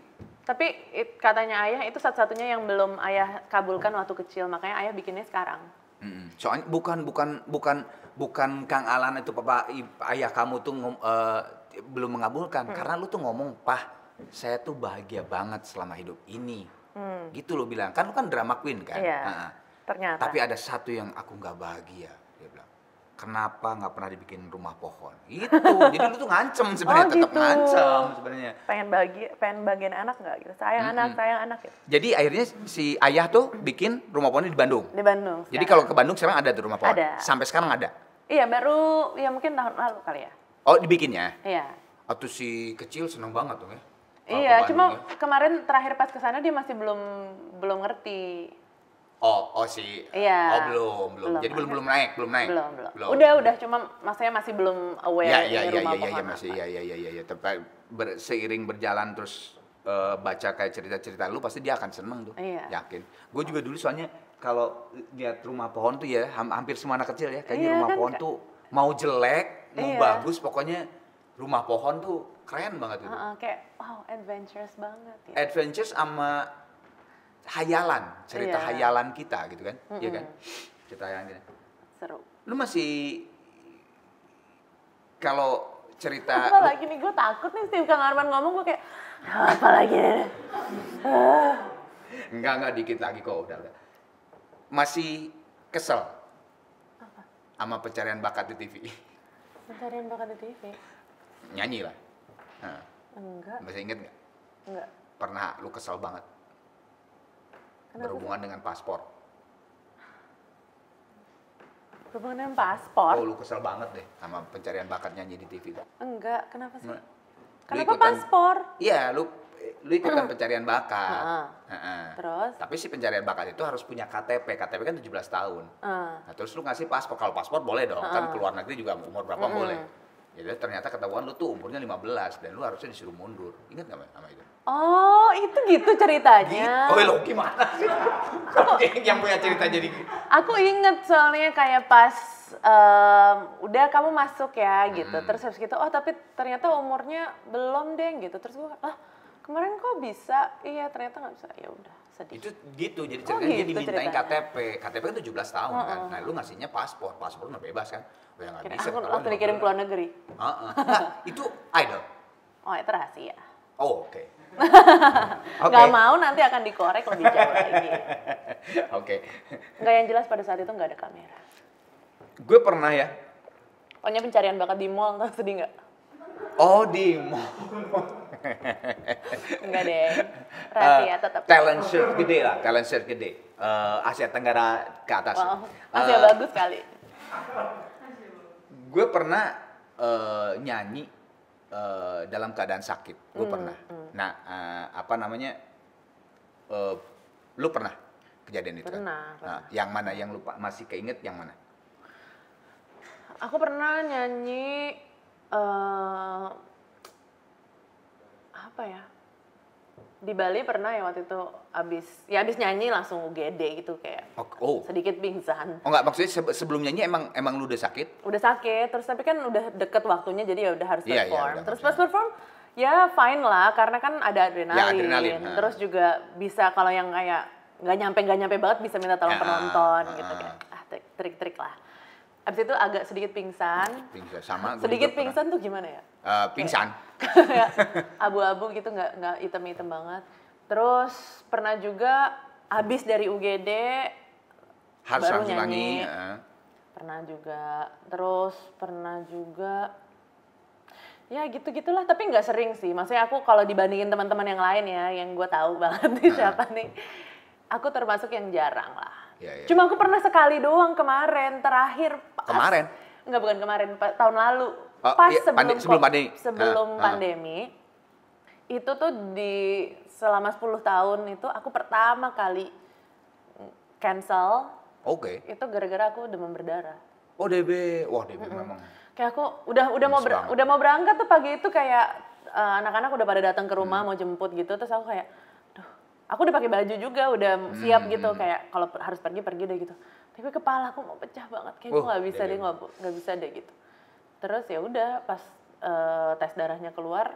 Tapi katanya ayah itu satu-satunya yang belum ayah kabulkan waktu kecil, makanya ayah bikinnya sekarang. Soalnya bukan Kang Alan itu papa ayah kamu tuh belum mengabulkan karena lu tuh ngomong, "Pah, saya tuh bahagia banget selama hidup ini." Gitu lo bilang. Kan lu kan drama queen kan? Iya. Ternyata. Tapi ada satu yang aku nggak bahagia, dia bilang. Kenapa nggak pernah dibikin rumah pohon? Gitu. Jadi lu tuh ngancem sebenarnya, tetap gitu. ngancem sebenarnya. Pengen bagian anak nggak gitu? Sayang anak gitu. Jadi akhirnya si ayah tuh bikin rumah pohonnya di Bandung. Di Bandung. Jadi kalau ke Bandung sekarang ada tuh rumah pohon. Ada. Sampai sekarang ada. Iya, baru ya mungkin tahun lalu kali ya. Oh, dibikinnya? Iya. Atau si kecil seneng banget tuh ya. Iya, cuma kemarin terakhir pas kesana dia masih belum ngerti. Oh si. Iya. Oh belum. Jadi belum naik. Belum. Udah cuma maksudnya masih belum aware ini rumah pohon. Masih iya. Tapi seiring berjalan terus baca kayak cerita-cerita lu pasti dia akan seneng tuh. Iya. Yakin. Gue juga dulu soalnya kalau lihat rumah pohon tuh ya hampir semua anak kecil ya kayaknya rumah kan, pohon tuh mau jelek, mau bagus pokoknya rumah pohon tuh keren banget itu. Kayak wow, adventurous banget ya. Adventures sama hayalan, cerita hayalan kita gitu kan, iya kan? Cerita hayalan kita. Seru. Lu masih kalau cerita. Apa lagi nih, gue takut nih Steve Kang Arman ngomong, gue kayak apa lagi nih? Enggak dikit lagi kok udah. Masih kesel sama pencarian bakat di TV. Pencarian bakat di TV? Nyanyi lah. Enggak. Masih inget nggak? Enggak. Pernah lu kesel banget? Kenapa berhubungan dengan paspor. Berhubungan dengan paspor? Oh, lu kesel banget deh sama pencarian bakat nyanyi di TV. Enggak, kenapa sih? Kenapa paspor? Iya, lu ikutan pencarian bakat. Terus? Tapi si pencarian bakat itu harus punya KTP. KTP kan 17 tahun. Nah, terus lu ngasih paspor. Kalau paspor boleh dong, kan keluar negeri juga umur berapa boleh. Jadi ternyata ketahuan lu tuh umurnya 15 dan lu harusnya disuruh mundur. Ingat nggak sama itu? Oh, itu gitu ceritanya. Oh, lo gimana sih? Yang punya cerita jadi. Aku inget soalnya kayak pas udah kamu masuk ya gitu. Terus habis gitu, oh tapi ternyata umurnya belum deh gitu. Terus gue, kemarin kok bisa? Iya, ternyata nggak bisa. Ya udah, sedih. Itu gitu, jadi ceritanya dia dimintain ceritanya. KTP. KTP kan 17 tahun kan. Nah, lu ngasihnya paspor. Paspor mah bebas kan. Oh, ya nggak bisa. Aku langsung dikirim ke luar negeri. Nah, itu idol. Oh, itu rahasia. Oh, oke. Gak mau, nanti akan dikorek lebih jauh lagi. Oke. Nggak, yang jelas pada saat itu nggak ada kamera. Gue pernah ya. Pokoknya pencarian bakat di mall, tau sedih nggak? Oh, di mall. Enggak deh. Rahasia tetap. Talent shirt gede lah, talent shirt gede. Asia Tenggara ke atas. Wow, Asia bagus kali. Gue pernah nyanyi dalam keadaan sakit. Gue pernah. Nah, apa namanya? Lu pernah kejadian itu? Pernah. Nah, yang mana yang lupa masih keinget yang mana? Aku pernah nyanyi apa ya? Di Bali pernah ya waktu itu abis nyanyi langsung UGD gitu kayak sedikit pingsan. Oh enggak, maksudnya sebelum nyanyi emang lu udah sakit? Udah sakit, terus tapi kan udah deket waktunya jadi ya udah harus perform. Udah, terus pas perform ya fine lah karena kan ada adrenalin. Ya, adrenalin. Terus juga bisa kalau yang kayak nggak nyampe banget bisa minta tolong penonton gitu kayak trik-trik lah. Abis itu agak sedikit pingsan. Sama. Sedikit pingsan tuh gimana ya? Pingsan. Kayak abu-abu gitu nggak hitam-hitam banget. Terus pernah juga habis dari UGD harus baru langsung nyanyi. Pernah juga ya gitu-gitulah, tapi nggak sering sih. Maksudnya aku kalau dibandingin teman-teman yang lain ya, yang gue tahu banget nih siapa nih, aku termasuk yang jarang lah. Ya. Cuma aku pernah sekali doang kemarin, terakhir. Kemarin? Enggak, bukan kemarin, tahun lalu. Sebelum pandemi. Itu tuh selama 10 tahun itu aku pertama kali cancel. Oke. Itu gara-gara aku demam berdarah. Oh, DB. Wah, DB memang. Kayak aku udah mau berangkat tuh pagi itu kayak anak-anak udah pada datang ke rumah mau jemput gitu, terus aku kayak aku udah pakai baju juga, udah siap gitu kayak kalau harus pergi deh gitu. Tapi kepala aku mau pecah banget, kayak gue nggak bisa deh gitu. Terus ya udah pas tes darahnya keluar,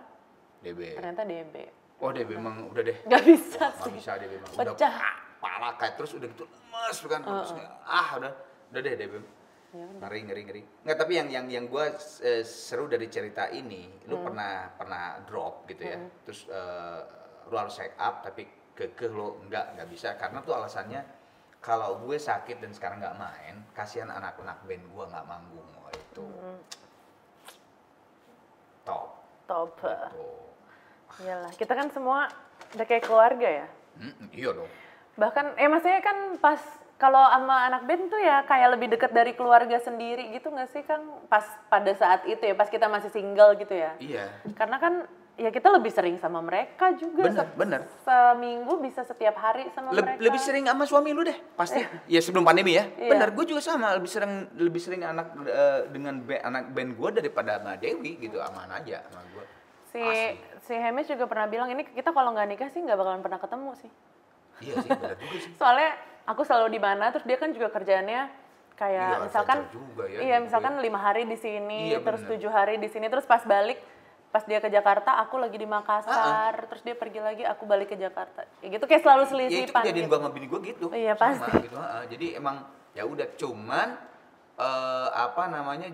ternyata DB. Oh, DB emang udah deh. Nggak bisa sih. Nggak bisa DB emang pecah. Udah parah kayak terus udah gitu lemes kan terus udah deh DB. Ya, ngeri. Nggak, tapi yang gue seru dari cerita ini, lu pernah drop gitu ya. Terus lu harus check up tapi kekeh lo nggak bisa karena tuh alasannya kalau gue sakit dan sekarang nggak main, kasihan anak-anak band gue nggak manggung. Itu top gitu. Iyalah, kita kan semua udah kayak keluarga ya. Iya dong. Bahkan maksudnya kan pas kalau sama anak band tuh ya kayak lebih dekat dari keluarga sendiri gitu nggak sih Kang? Pas pada saat itu ya, pas kita masih single gitu ya. Iya. Karena kan ya kita lebih sering sama mereka juga. Bener. Seminggu bisa setiap hari sama mereka. Lebih sering sama suami lu deh, pasti. Ya sebelum pandemi ya. Iya. Bener, gue juga sama. Lebih sering dengan anak band gue daripada sama Dewi gitu, aman aja sama gue. Si Hemes juga pernah bilang ini kita kalau nggak nikah sih nggak bakalan pernah ketemu sih. Iya sih, bener juga sih. Soalnya aku selalu di mana, terus dia kan juga kerjaannya kayak misalkan juga ya, iya misalkan 5 hari di sini, terus 7 hari di sini, terus pas dia ke Jakarta, aku lagi di Makassar, terus dia pergi lagi, aku balik ke Jakarta. Ya gitu kayak selalu selisipan. Ya itu kejadian gitu. gua sama bini gua gitu. Iya pasti. Gitu, jadi emang ya udah cuman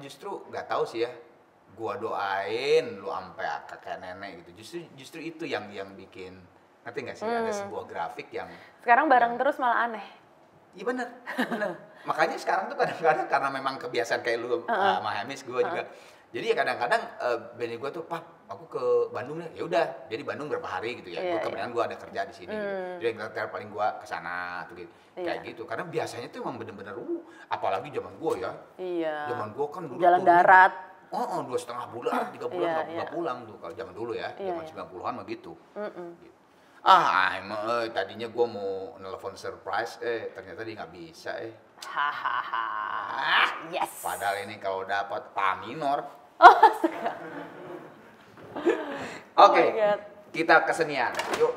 justru nggak tahu sih ya. Gua doain lu sampai kakek nenek gitu. Justru itu yang bikin ngerti nggak sih ada sebuah grafik yang sekarang bareng terus malah aneh. Iya benar. Makanya sekarang tuh kadang-kadang karena memang kebiasaan kayak lu sama Hemis gue juga. Jadi ya kadang-kadang bini gue tuh, "Pap, aku ke Bandung nih." Ya udah, jadi Bandung berapa hari gitu ya. Gue kebetulan gue ada kerja di sini gitu. Jadi paling gue ke sana tuh gitu. Kayak gitu. Karena biasanya tuh emang bener-bener apalagi zaman gue ya. Iya. Zaman gue kan dulu jalan darat. 2,5 bulan, 3 bulan nggak pulang tuh kalau zaman dulu ya. Zaman 90-an mah gitu. Gitu. Tadinya gue mau nelfon surprise, ternyata dia nggak bisa, Hahaha. Yes. Padahal ini kalau dapat fa minor. Oke, kita kesenian, yuk.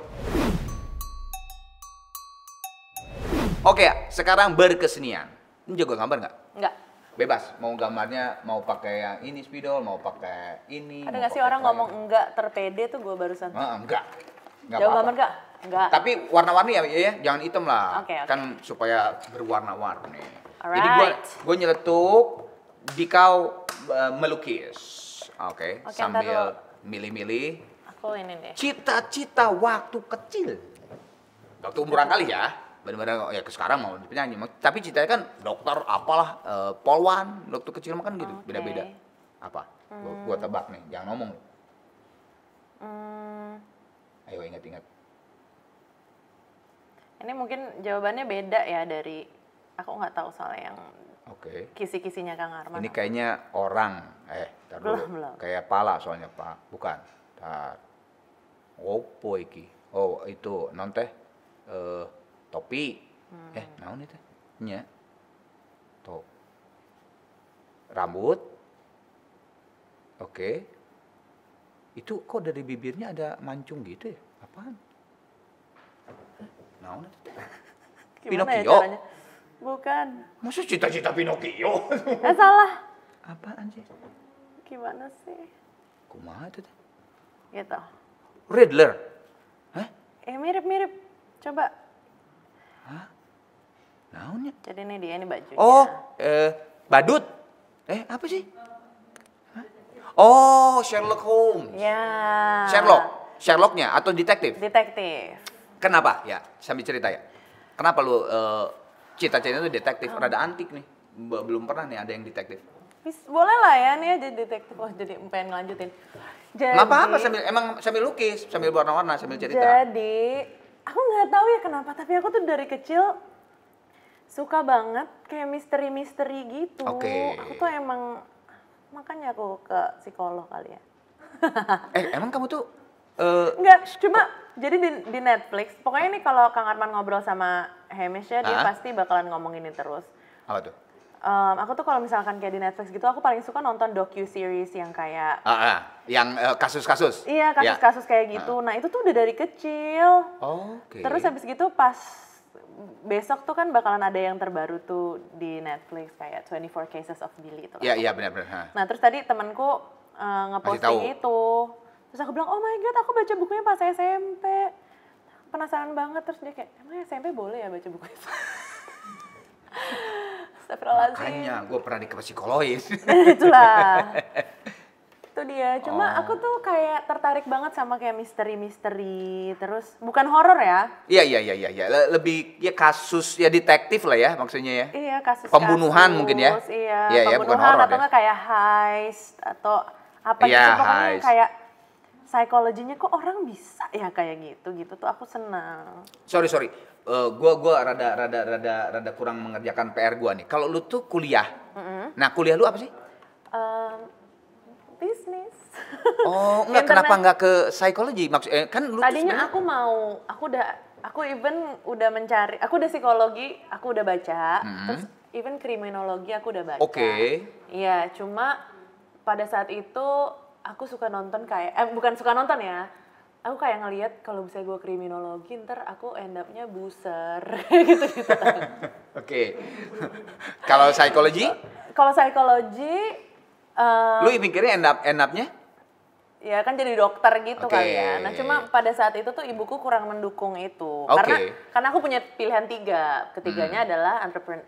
Oke, sekarang berkesenian. Ini jago gambar nggak? Nggak. Bebas, mau gambarnya mau pakai yang ini spidol, mau pakai ini. Ada nggak sih orang ngomong enggak terpede tuh gue barusan? Enggak. Jauh gambar nggak? Enggak. Tapi warna-warni ya, jangan hitam lah. Okay. Kan supaya berwarna-warni. Alright. Jadi gue nyeletuk, dikau melukis. Oke. Sambil milih-milih. Aku ini deh. Cita-cita waktu kecil. Waktu umuran kali ya. Benar-benar ya sekarang mau penyanyi. Tapi citanya kan dokter apalah, polwan. Waktu kecil mah kan gitu, beda-beda. Apa? Gua tebak nih, jangan ngomong. Ayo ingat-ingat. Ini mungkin jawabannya beda ya dari aku nggak tahu soalnya yang Oke. kisi-kisinya Kang Arman. Ini kayaknya orang. Tar dulu. Belum. Kayak pala soalnya, Pak. Bukan. Tar. Opo iki? Oh, itu non teh topi. Naon itu? Nya. Tuh. Rambut. Oke. Itu kok dari bibirnya ada mancung gitu ya? Apaan? Naon itu? Gimana ya Pinocchio. caranya? Bukan. Masa cita-cita Pinocchio? Salah. Apaan sih? Gimana sih? Kumaha itu teh? Gitu. Riddler. Hah? Mirip-mirip. Coba. Hah? Naonnya? Jadi ini dia, ini bajunya. Oh, badut. Apa sih? Hah? Oh, Sherlock Holmes. Ya. Sherlocknya atau detektif? Detektif. Kenapa? Ya, sambil cerita ya. Kenapa lu cita-citanya tuh detektif? Rada antik nih. Belum pernah nih ada yang detektif. Boleh lah ya nih jadi detektif. Wah, jadi pengen ngelanjutin. Jadi, Nggak apa-apa sambil lukis, sambil warna-warna, sambil cerita. Jadi, aku nggak tahu ya kenapa, tapi aku tuh dari kecil suka banget kayak misteri-misteri gitu. Oke. Aku tuh emang makanya aku ke psikolog kali ya. Emang kamu tuh Enggak, cuma jadi di Netflix, pokoknya nih kalau Kang Arman ngobrol sama Hamish ya, dia pasti bakalan ngomongin ini terus. apa tuh? Aku tuh kalau misalkan kayak di Netflix gitu, aku paling suka nonton docu-series yang kayak Yang kasus-kasus. iya, kasus-kasus kayak gitu. Nah, itu tuh udah dari kecil. Oke. Terus habis gitu pas besok tuh kan bakalan ada yang terbaru tuh di Netflix kayak 24 Cases of Billy itu. Iya, benar-benar. Nah, terus tadi temanku ngeposting itu. Terus aku bilang, "Oh my god, aku baca bukunya pas SMP." Penasaran banget, terus dia kayak, "Emang SMP boleh ya baca buku itu?" Astagfirullahaladzim. Makanya gue pernah ke psikologis. Itulah. Itu dia. Cuma aku tuh kayak tertarik banget sama kayak misteri-misteri. Terus bukan horor ya? Iya. Lebih ya kasus ya detektif lah ya maksudnya ya. Iya, kasus pembunuhan mungkin ya. Iya, bukan pembunuhan horor atau ya. nggak kayak heist atau apa Iya, gitu. Pokoknya heist. kayak psikologinya kok orang bisa ya kayak gitu tuh aku senang. Sorry. Gua rada kurang mengerjakan PR gua nih. Kalau lu tuh kuliah. Nah, kuliah lu apa sih? Bisnis. Oh, enggak, kenapa enggak ke psikologi? Kan lu Tadinya tuh aku udah mencari, aku udah psikologi, aku udah baca, terus even kriminologi aku udah baca. Oke. Iya, cuma pada saat itu aku suka nonton kayak, bukan suka nonton ya, aku kayak ngelihat kalau misalnya gue kriminologi, ntar aku end up-nya buser, gitu-gitu. Oke. Kalau psikologi? Kalau psikologi, Lu mikirnya end up-nya? ya kan jadi dokter gitu Oke. kali ya. Nah cuma pada saat itu tuh ibuku kurang mendukung itu. Oke. Karena aku punya pilihan 3. Ketiganya adalah marketing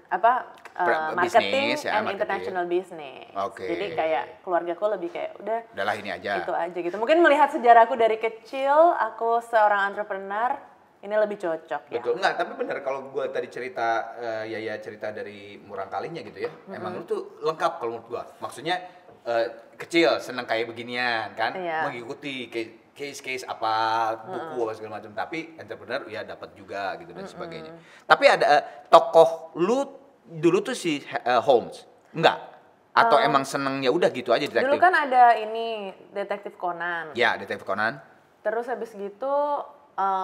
Bisnis, ya, and marketing. international business. Oke. Jadi kayak keluargaku lebih kayak Udahlah ini aja. itu aja gitu. Mungkin melihat sejarahku dari kecil, aku seorang entrepreneur, ini lebih cocok ya. Betul, enggak, tapi benar kalau gue tadi cerita, Yaya cerita dari murang kalinya gitu ya, emang lu tuh lengkap kalau menurut gue. Maksudnya kecil, seneng kayak beginian kan, Iya. mengikuti case apa, buku apa segala macam, tapi entrepreneur ya dapat juga gitu dan sebagainya. Tapi ada tokoh lu dulu tuh si Holmes, enggak? Atau emang seneng ya udah gitu aja detektif? Dulu kan ada ini, Detektif Conan. Ya, Detektif Conan. Terus habis gitu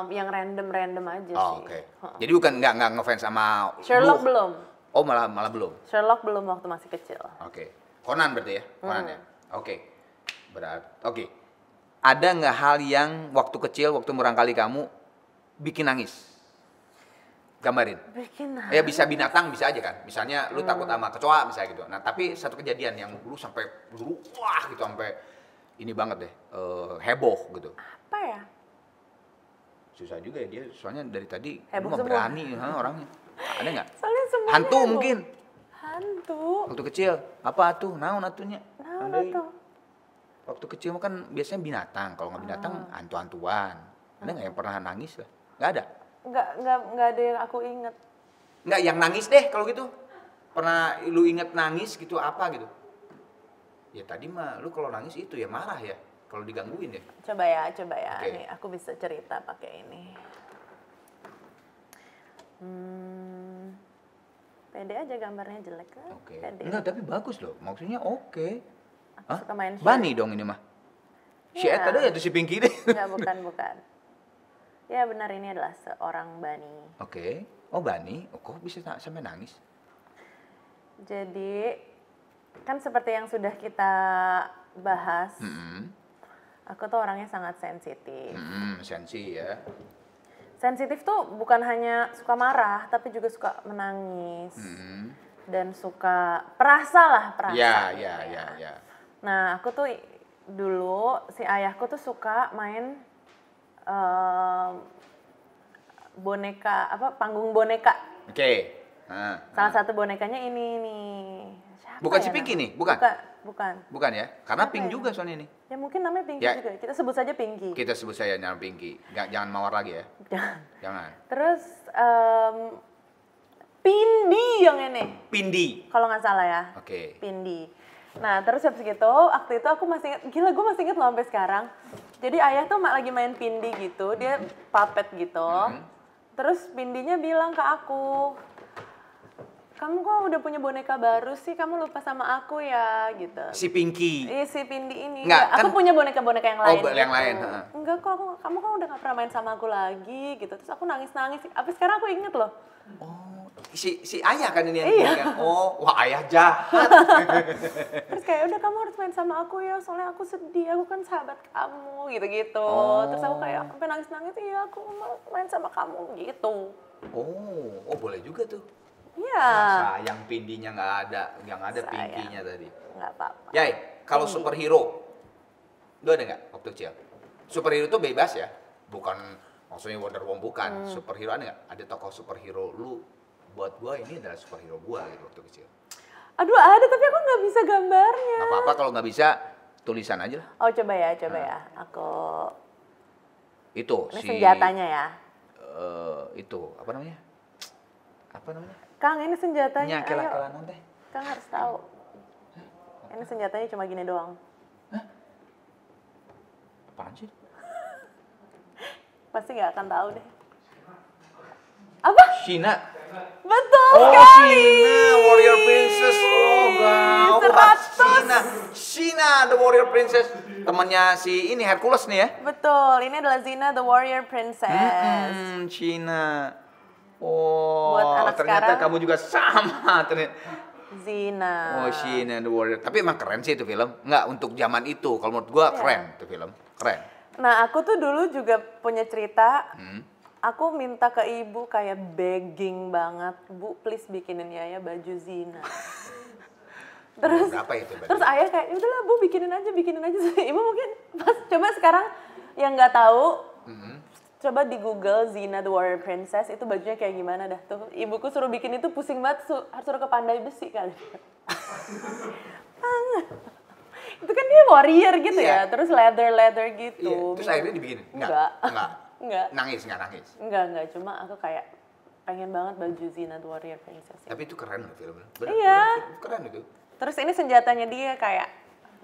yang random aja sih. Oh, oke. Jadi bukan nggak ngefans sama Sherlock lu? belum. Oh, malah belum. Sherlock belum waktu masih kecil. Oke. Conan berarti ya? Conan ya? Oke. Oke. Ada nggak hal yang waktu kecil, waktu murangkali kamu bikin nangis? Gambarin. Bikin Ya bisa binatang bisa aja kan. Misalnya lu takut sama kecoa misalnya gitu. Nah, tapi satu kejadian yang lu sampai wah gitu sampai ini banget deh, heboh gitu. apa ya? Susah juga ya dia, soalnya dari tadi Heboh lu mah semua. berani orangnya. Ada nggak? Soalnya semuanya Hantu heboh. mungkin. Hantu. Waktu kecil, apa tuh? Naon atunya? Naon Andai. atuh? Waktu kecil mah kan biasanya binatang. Kalau nggak binatang, hantu-hantuan. Ada nggak yang pernah nangis lah? Nggak ada? Nggak ada yang aku inget. Nggak, yang nangis deh kalau gitu. Pernah lu inget nangis gitu apa gitu? Ya tadi mah lu kalau nangis itu ya marah ya. kalau digangguin ya. Coba ya. Oke. Nih, aku bisa cerita pakai ini. Pede aja gambarnya jelek kan? Oke. Pede. Enggak, tapi bagus loh. Maksudnya oke. Aku suka main share. Bunny dong ini mah. Si Iya. Eta deh, itu si Pinky deh. Enggak, bukan. Ya benar, ini adalah seorang bunny. Oke. Oh Bunny, kok bisa sampai nangis? Jadi kan seperti yang sudah kita bahas, aku tuh orangnya sangat sensitif. Sensi ya. Sensitif tuh bukan hanya suka marah, tapi juga suka menangis dan suka perasa. Ya. Nah, aku tuh dulu si ayahku tuh suka main boneka, panggung boneka. Oke. Salah satu bonekanya ini nih. Siapa Bukan ya si Pinky namanya? nih, bukan? Bukan. Bukan ya? Karena Siapa Pink ya? juga soalnya ini. Ya mungkin namanya Pinky Ya. juga. Kita sebut saja Pinky. Kita sebut saya nama Pinky. Jangan mawar lagi ya. Jangan. Terus Pindi yang ini. Pindi. Kalau nggak salah ya. Oke. Pindi. Nah, terus habis gitu, waktu itu aku masih ingat, gila gue masih ingat loh sampai sekarang. Jadi ayah tuh lagi main Pindi gitu, dia puppet gitu. Terus Pindinya bilang ke aku, kamu kok udah punya boneka baru sih, kamu lupa sama aku ya, gitu. Si Pinky. Si Pindi ini. Nggak, Aku kan- punya boneka-boneka yang lain. yang gitu. lain, Enggak kok, kamu kan udah gak pernah main sama aku lagi, gitu. Terus aku nangis-nangis. Tapi sekarang aku inget loh. Oh, si ayah kan ini yang Iya. bilang, oh, wah ayah jahat. Terus kayak udah kamu harus main sama aku ya, soalnya aku sedih, aku kan sahabat kamu gitu-gitu. Terus aku kayak sampai nangis-nangis, iya aku mau main sama kamu gitu. Oh, boleh juga tuh. Iya. Sayang Pindinya nggak ada, yang ada Sayang. Pinky-nya tadi. Nggak apa-apa. Yai, kalau superhero, lu ada nggak waktu kecil? Superhero tuh bebas ya, bukan maksudnya Wonder Woman bukan. Superhero ada nggak? Ada tokoh superhero lu buat gua ini adalah superhero gua gitu waktu kecil. Aduh ada, tapi aku nggak bisa gambarnya. Nggak apa-apa kalau nggak bisa tulisan aja lah. Oh coba ya. Aku Itu ini si senjatanya ya. itu apa namanya? Apa namanya? Kang ini senjatanya. Ayo. Kela-kelaan teh. Kang harus tahu. Ini senjatanya cuma gini doang. Apaan sih? Pasti nggak akan tahu deh. Apa? Shina. Betul Oh, sekali. Shina, Warrior Princess. Oh, gawat. 100. Shina, the Warrior Princess. Temannya si ini Hercules nih ya. Betul, ini adalah Xena the Warrior Princess. Shina. Oh, Buat anak ternyata sekarang. kamu juga sama ternyata. Xena. Oh, Shina the Warrior. Tapi emang keren sih itu film. Nggak untuk zaman itu. Kalau menurut gua keren itu film. Keren. Nah, aku tuh dulu juga punya cerita. Aku minta ke ibu kayak begging banget, Bu, please bikinin Yaya baju Xena. Terus, Berapa itu baju? terus ayah kayak, udahlah Bu, bikinin aja. Ibu mungkin coba sekarang yang nggak tahu, coba di Google Xena the Warrior Princess, itu bajunya kayak gimana dah. Tuh, ibuku suruh bikin itu pusing banget, harus suruh ke Pandai Besi kali. Itu kan dia warrior gitu Iya. ya, terus leather gitu. Iya. Terus akhirnya dibikin? Enggak. Enggak. Nangis. Enggak, cuma aku kayak pengen banget baju Xena the Warrior Princess. Tapi itu keren loh filmnya. Bener, Iya. bener, keren itu. Terus ini senjatanya dia kayak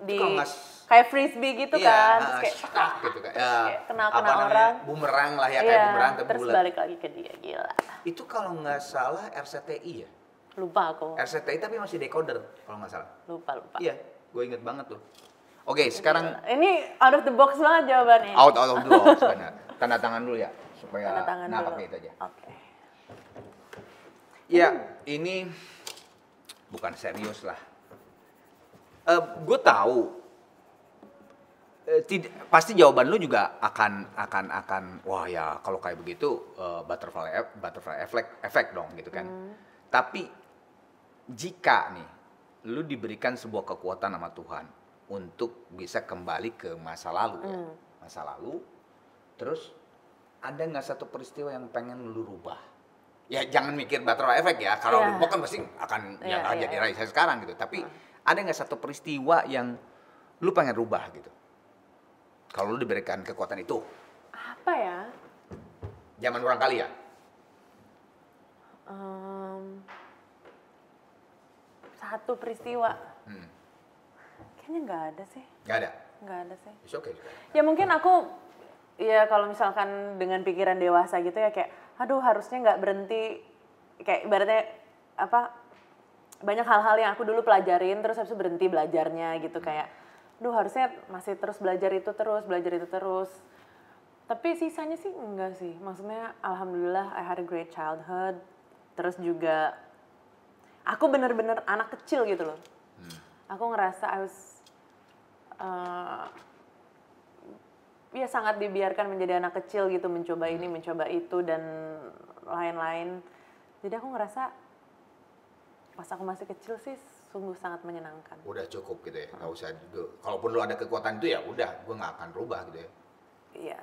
di Kalau nggak kayak frisbee gitu kan, terus kayak stuck gitu kan. Ya, kayak kena apa namanya, orang. bumerang lah ya, kayak bumerang tapi terus bulat. balik lagi ke dia, gila. Itu kalau nggak salah RCTI ya? Lupa aku. RCTI tapi masih decoder kalau nggak salah. Lupa. Iya, gue inget banget tuh. Oke, sekarang Ini out of the box banget jawabannya. out of the box benar. Tanda tangan dulu ya supaya Tanda tangan dulu. pakai itu aja. Oke. Iya, ini bukan serius lah. Gue tahu. Pasti jawaban lu juga akan wah ya kalau kayak begitu butterfly effect dong gitu kan. Tapi jika nih lu diberikan sebuah kekuatan sama Tuhan untuk bisa kembali ke masa lalu ya. Masa lalu terus ada nggak satu peristiwa yang pengen lu rubah? Ya jangan mikir butterfly effect ya. Kalau lu rubah kan pasti akan yang jadi raisa sekarang gitu. Tapi ada nggak satu peristiwa yang lu pengen rubah gitu? Kalau lu diberikan kekuatan itu. Apa ya? Zaman orang kali ya? Satu peristiwa. Kayaknya nggak ada sih. Nggak ada? nggak ada sih. It's okay. Ya mungkin aku, ya kalau misalkan dengan pikiran dewasa gitu ya kayak, aduh harusnya nggak berhenti, kayak ibaratnya apa, banyak hal-hal yang aku dulu pelajarin terus habis itu berhenti belajarnya gitu kayak, aduh harusnya masih terus belajar itu terus. Tapi sisanya sih enggak sih, maksudnya alhamdulillah I had a great childhood, terus juga aku bener-bener anak kecil gitu loh. Aku ngerasa I was ya sangat dibiarkan menjadi anak kecil gitu, mencoba ini, mencoba itu dan lain-lain. Jadi aku ngerasa pas aku masih kecil sih sungguh sangat menyenangkan. Udah cukup gitu ya, nggak usah. Kalaupun lu ada kekuatan itu ya udah, gue nggak akan rubah gitu ya. Iya.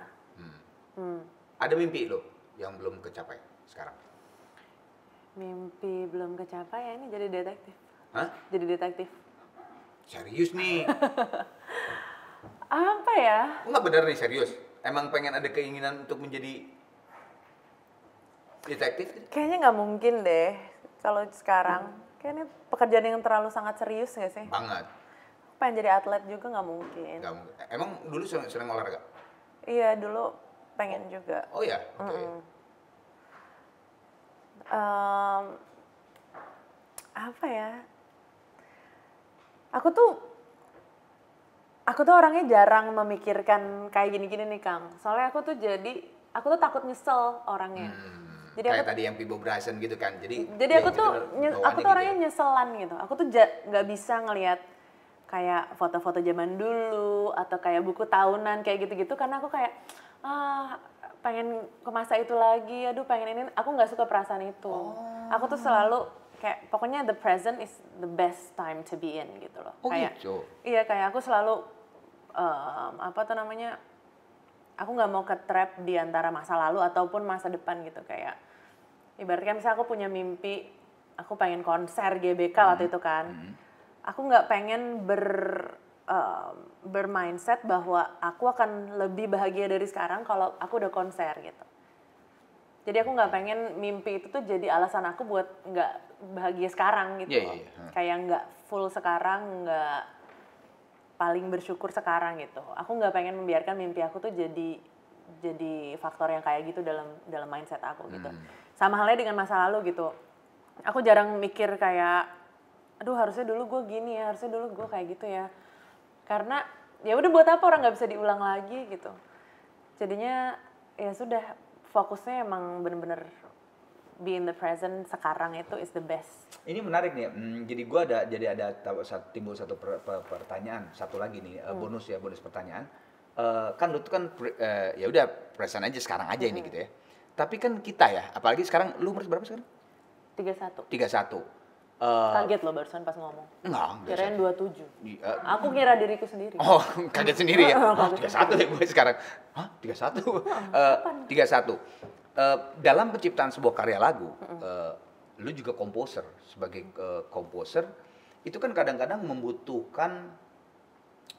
Ada mimpi lo yang belum kecapai sekarang? Mimpi belum kecapai ya ini jadi detektif. Hah? Jadi detektif. Serius nih? Apa ya? Enggak bener nih, serius. Emang pengen ada keinginan untuk menjadi detektif? Kayaknya nggak mungkin deh kalau sekarang. Kayaknya pekerjaan yang terlalu sangat serius nggak sih? Banget. Pengen jadi atlet juga nggak mungkin. Nggak mungkin. Emang dulu sering olahraga? Iya dulu pengen juga. Oh ya? Oke. Apa ya? Aku tuh orangnya jarang memikirkan kayak gini-gini nih Kang. Soalnya aku tuh takut nyesel orangnya. Jadi Kayak aku tadi yang Pibo Bryson gitu kan. Jadi aku tuh orangnya gitu. nyeselan gitu. Aku tuh nggak bisa ngelihat kayak foto-foto zaman dulu atau kayak buku tahunan kayak gitu-gitu karena aku kayak pengen ke masa itu lagi. Aduh pengen ini. Aku nggak suka perasaan itu. Aku tuh selalu kayak pokoknya the present is the best time to be in gitu loh. Oh kayak, gitu. Iya kayak aku selalu aku nggak mau ke-trap di antara masa lalu ataupun masa depan gitu kayak ibaratnya misalnya aku punya mimpi aku pengen konser GBK waktu itu kan aku nggak pengen bermindset bahwa aku akan lebih bahagia dari sekarang kalau aku udah konser gitu. Jadi aku nggak pengen mimpi itu tuh jadi alasan aku buat nggak bahagia sekarang gitu. Kayak nggak full sekarang, nggak paling bersyukur sekarang gitu. Aku nggak pengen membiarkan mimpi aku tuh jadi faktor yang kayak gitu dalam mindset aku gitu. Sama halnya dengan masa lalu gitu. Aku jarang mikir kayak, aduh harusnya dulu gue gini ya, harusnya dulu gue kayak gitu ya. Karena ya udah buat apa orang nggak bisa diulang lagi gitu. Jadinya ya sudah fokusnya emang bener-bener be in the present sekarang itu is the best. Ini menarik nih. Jadi gue timbul satu pertanyaan, satu lagi nih bonus pertanyaan. Kan lu tuh kan ya udah present aja sekarang aja ini gitu ya. Tapi kan kita ya, apalagi sekarang lu umur berapa sekarang? 31. Kaget lo barusan pas ngomong. Enggak. Kirain 27. Aku kira diriku sendiri. Oh, kaget sendiri ya. 31 ya gue sekarang. Hah, 31? 31. Dalam penciptaan sebuah karya lagu, lu juga komposer. Sebagai komposer, itu kan kadang-kadang membutuhkan,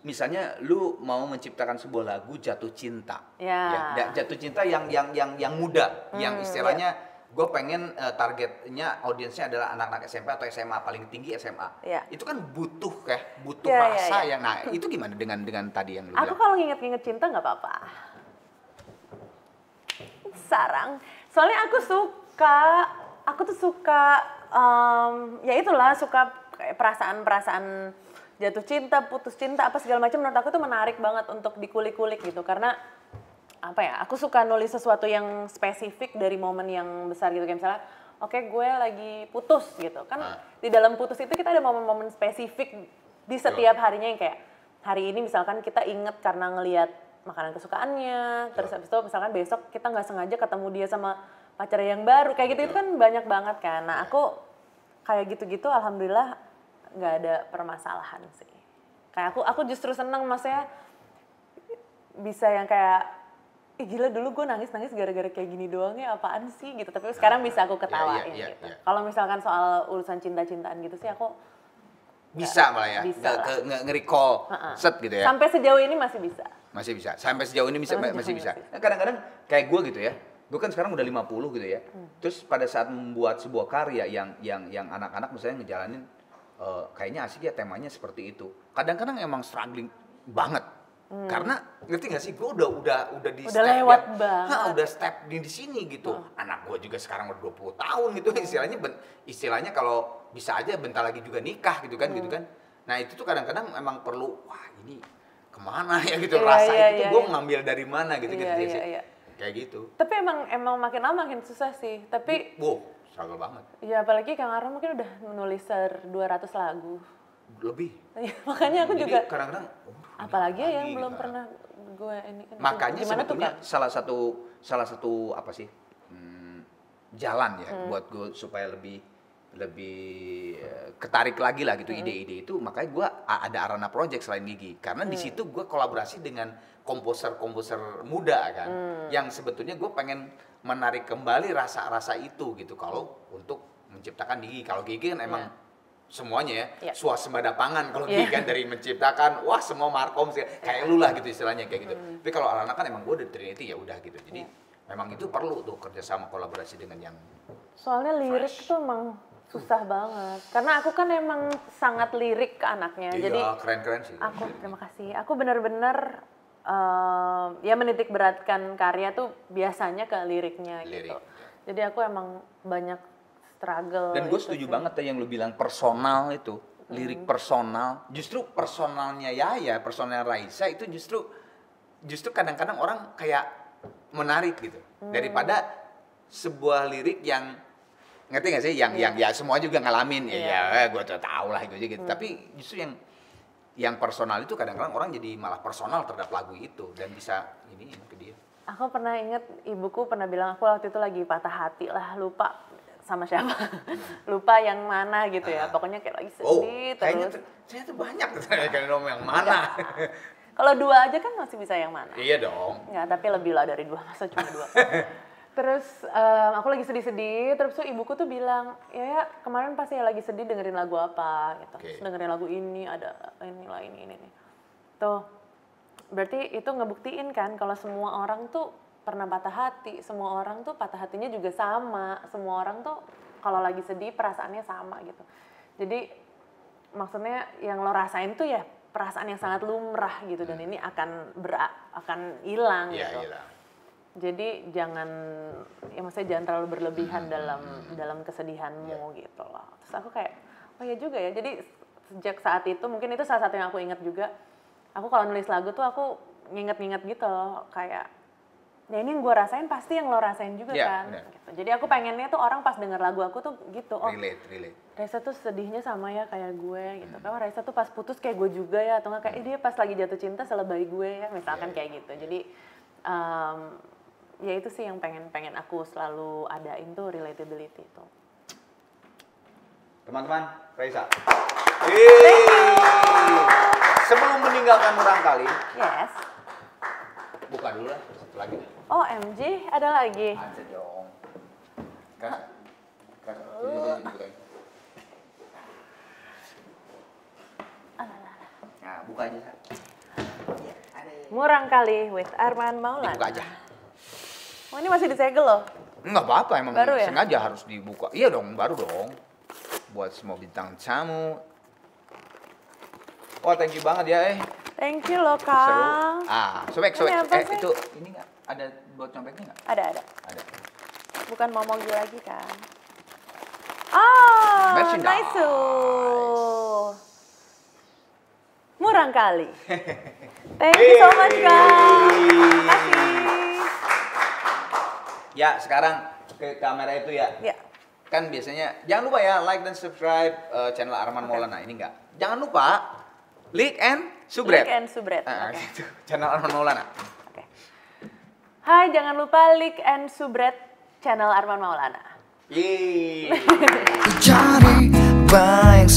misalnya lu mau menciptakan sebuah lagu jatuh cinta. Ya, jatuh cinta yang muda, yang istilahnya gue pengen targetnya audiensnya adalah anak-anak SMP atau SMA, paling tinggi SMA. Itu kan butuh rasa yang, nah itu gimana dengan tadi yang lu bilang? Aku kalau nginget-nginget cinta nggak apa-apa. Sarang. Soalnya aku tuh suka ya itulah suka perasaan-perasaan jatuh cinta, putus cinta, apa segala macam menurut aku tuh menarik banget untuk dikulik-kulik gitu karena apa ya, aku suka nulis sesuatu yang spesifik dari momen yang besar gitu kayak misalnya oke, gue lagi putus gitu kan di dalam putus itu kita ada momen-momen spesifik di setiap harinya yang kayak hari ini misalkan kita inget karena ngelihat makanan kesukaannya terus habis itu misalkan besok kita nggak sengaja ketemu dia sama pacar yang baru kayak gitu itu kan banyak banget kan. Nah aku kayak gitu-gitu alhamdulillah nggak ada permasalahan sih. Kayak aku justru seneng maksudnya bisa yang kayak gila dulu gue nangis gara-gara kayak gini doang ya apaan sih gitu. Tapi sekarang bisa aku ketawain gitu. Kalau misalkan soal urusan cinta-cintaan gitu sih aku bisa malah ya, nge-recall set gitu ya. Sampai sejauh ini masih bisa. Masih bisa. Sampai sejauh ini masih bisa. Nah, kadang-kadang kayak gue gitu ya. Gue kan sekarang udah 50 gitu ya. Terus pada saat membuat sebuah karya yang anak-anak misalnya ngejalanin kayaknya asik ya temanya seperti itu. Kadang-kadang emang struggling banget. Karena ngerti nggak sih, gue udah di Udah step lewat yang, banget. udah step di sini gitu. Anak gue juga sekarang udah 20 tahun gitu, istilahnya kalau bisa aja bentar lagi juga nikah gitu kan, gitu kan. Nah itu tuh kadang-kadang emang perlu, wah ini kemana ya gitu, rasa itu gue ngambil dari mana gitu gitu sih. Kayak gitu. Tapi emang makin lama makin susah sih. Tapi struggle banget. Ya apalagi Kang Arman mungkin udah menulis 200 lagu. Lebih. Makanya aku jadi juga kadang-kadang apalagi ya yang belum pernah gue ini kan. Makanya gimana sebetulnya tuh, salah satu apa sih? Jalan ya buat gue supaya lebih ketarik lagi lah gitu ide-ide itu. Makanya gue ada Arana Project selain Gigi, karena di situ gue kolaborasi dengan komposer muda kan, yang sebetulnya gue pengen menarik kembali rasa-rasa itu gitu kalau untuk menciptakan Gigi. Kalau Gigi kan emang semuanya ya, swasembada pangan kalau Gigi kan, dari menciptakan semua markom kayak lu lah gitu istilahnya kayak gitu. Tapi kalau Arana kan emang gue dari Trinity ya udah gitu. Jadi memang itu perlu tuh kerjasama kolaborasi dengan yang soalnya lirik tuh emang susah banget. Karena aku kan emang sangat lirik ke anaknya. Iya, jadi keren-keren sih. Terima kasih. Aku benar-benar ya menitik beratkan karya tuh biasanya ke liriknya gitu. Jadi aku emang banyak struggle. Dan gue setuju banget yang lu bilang personal itu, lirik personal. Justru personalnya Yaya, personalnya Raisa itu justru kadang-kadang orang kayak menarik gitu. Daripada sebuah lirik yang ngerti nggak sih, yang ya semua juga ngalamin ya gue tahu lah itu aja gitu. Tapi justru yang personal itu kadang-kadang orang jadi malah personal terhadap lagu itu dan bisa ini ke dia. Aku pernah inget ibuku pernah bilang, aku waktu itu lagi patah hati lah, lupa sama siapa, lupa yang mana gitu ya. Pokoknya kayak lagi sedih terus. Kayaknya tuh banyak kan yang mana. Kalau 2 aja kan masih bisa yang mana? Iya dong. Nggak, tapi lebih lah dari 2, masa cuma 2. Terus aku lagi sedih-sedih, terus tuh ibuku tuh bilang, ya kemarin pasti lagi sedih dengerin lagu apa gitu. Terus dengerin lagu ini, ada inilah ini. Tuh, berarti itu ngebuktiin kan kalau semua orang tuh pernah patah hati, semua orang tuh patah hatinya juga sama, semua orang tuh kalau lagi sedih perasaannya sama gitu. Jadi maksudnya yang lo rasain tuh ya perasaan yang sangat lumrah gitu, dan ini akan hilang gitu. Hilang. Jadi jangan, ya maksudnya jangan terlalu berlebihan dalam kesedihanmu gitu loh. Terus aku kayak, oh ya juga ya. Jadi sejak saat itu, mungkin itu salah satu yang aku ingat juga. Aku kalau nulis lagu tuh aku nginget-nginget gitu loh, kayak ya ini yang gue rasain pasti yang lo rasain juga kan. Gitu. Jadi aku pengennya tuh orang pas denger lagu aku tuh gitu, oh relate. Raisa tuh sedihnya sama ya kayak gue gitu. Karena Raisa tuh pas putus kayak gue juga ya, atau nggak kayak dia pas lagi jatuh cinta selebay gue ya, misalkan kayak gitu. Jadi ya itu sih yang pengen aku selalu adain tuh, relatability itu. Teman-teman, Raisa. Sebelum meninggalkan Murangkali, buka dulu lah, satu lagi. Oh MG, ada lagi? Ada dong. Nah, buka aja. Murangkali with Arman Maulana. Buka aja. Oh ini masih disegel loh? Enggak apa-apa, emang baru ya? Sengaja harus dibuka. Iya dong, baru dong. Buat semua bintang tamu. Oh, thank you banget ya, Thank you loh, Kang. Seru. Sobek. Itu ini enggak ada buat copetnya enggak? Ada. Bukan mau mogi lagi kan? Nice. Murangkali. Thank you so much, Kang. Terima kasih. Ya, sekarang ke kamera itu ya. Ya. Kan biasanya jangan lupa ya like dan subscribe channel Arman Maulana ini enggak. Jangan lupa Lik and Subret. Gitu. Channel Arman Maulana. Oke. Hai, jangan lupa Lik and Subret channel Arman Maulana. Cari baik